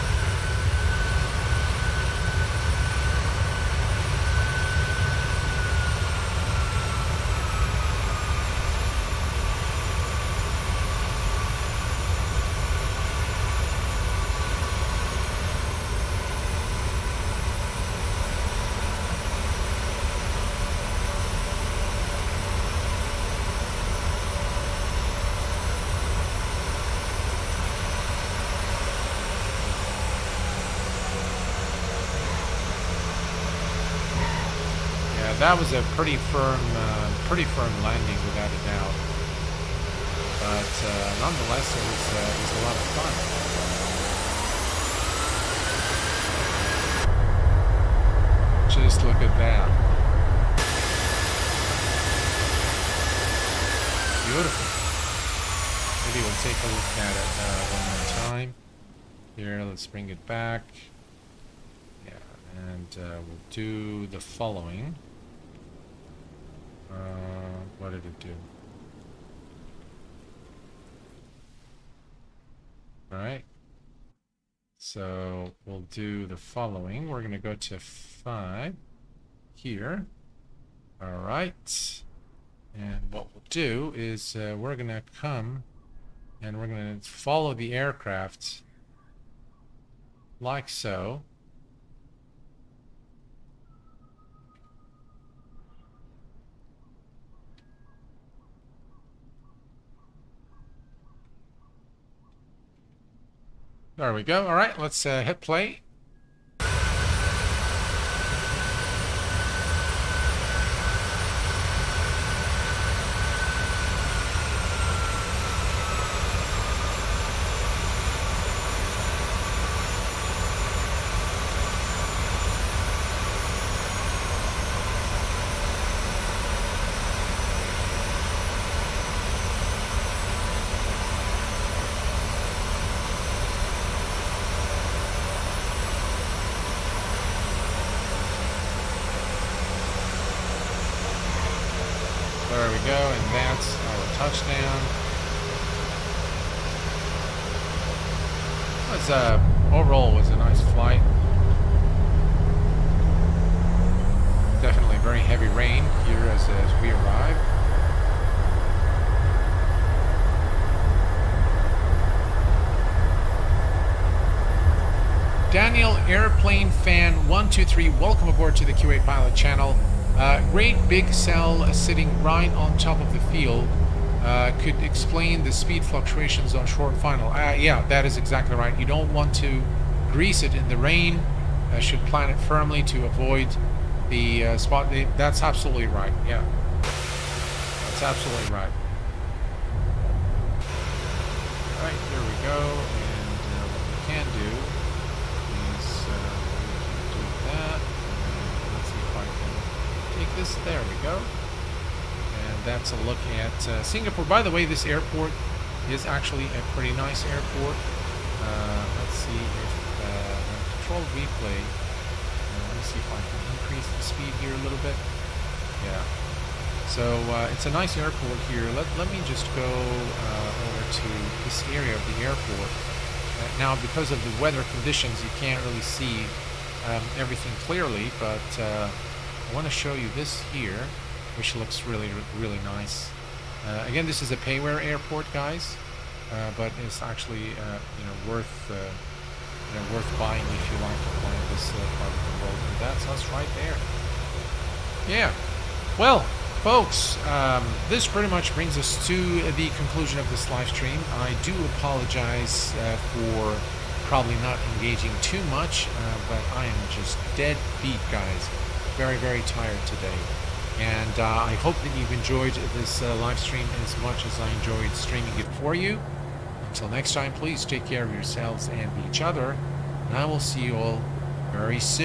That was a pretty firm landing without a doubt. But nonetheless, it was a lot of fun. Just look at that. Beautiful. Maybe we'll take a look at it one more time. Here, let's bring it back. Yeah, and we'll do the following. What did it do? Alright. So we'll do the following. We're going to go to 5 here. Alright. And what we'll do is we're going to come and we're going to follow the aircraft like so. There we go. All right, let's hit play. we go, and that's our touchdown. It was overall was a nice flight. Definitely very heavy rain here as we arrive. Daniel Airplane Fan 123, welcome aboard to the Q8 Pilot channel. Great big cell sitting right on top of the field. Could explain the speed fluctuations on short final. Yeah, that is exactly right. You don't want to grease it in the rain. Should plan it firmly to avoid the spot. That's absolutely right. Yeah, that's absolutely right. All right, here we go. And what we can do is we can do that. And let's see if I can take this. There we go. And that's a look at Singapore. By the way, this airport is actually a pretty nice airport. Let's see if control replay. Let me see if I can increase the speed here a little bit. Yeah. So it's a nice airport here. Let me just go over to this area of the airport. Now, because of the weather conditions, you can't really see everything clearly, but I want to show you this here, which looks really, really nice. Again, this is a payware airport, guys, but it's actually worth worth buying if you like to fly this part of the world. And that's us right there. Yeah. Well, folks, this pretty much brings us to the conclusion of this live stream. I do apologize for probably not engaging too much, but I am just dead beat, guys. Very, very tired today. And I hope that you've enjoyed this live stream as much as I enjoyed streaming it for you. Until next time, please take care of yourselves and each other. And I will see you all very soon.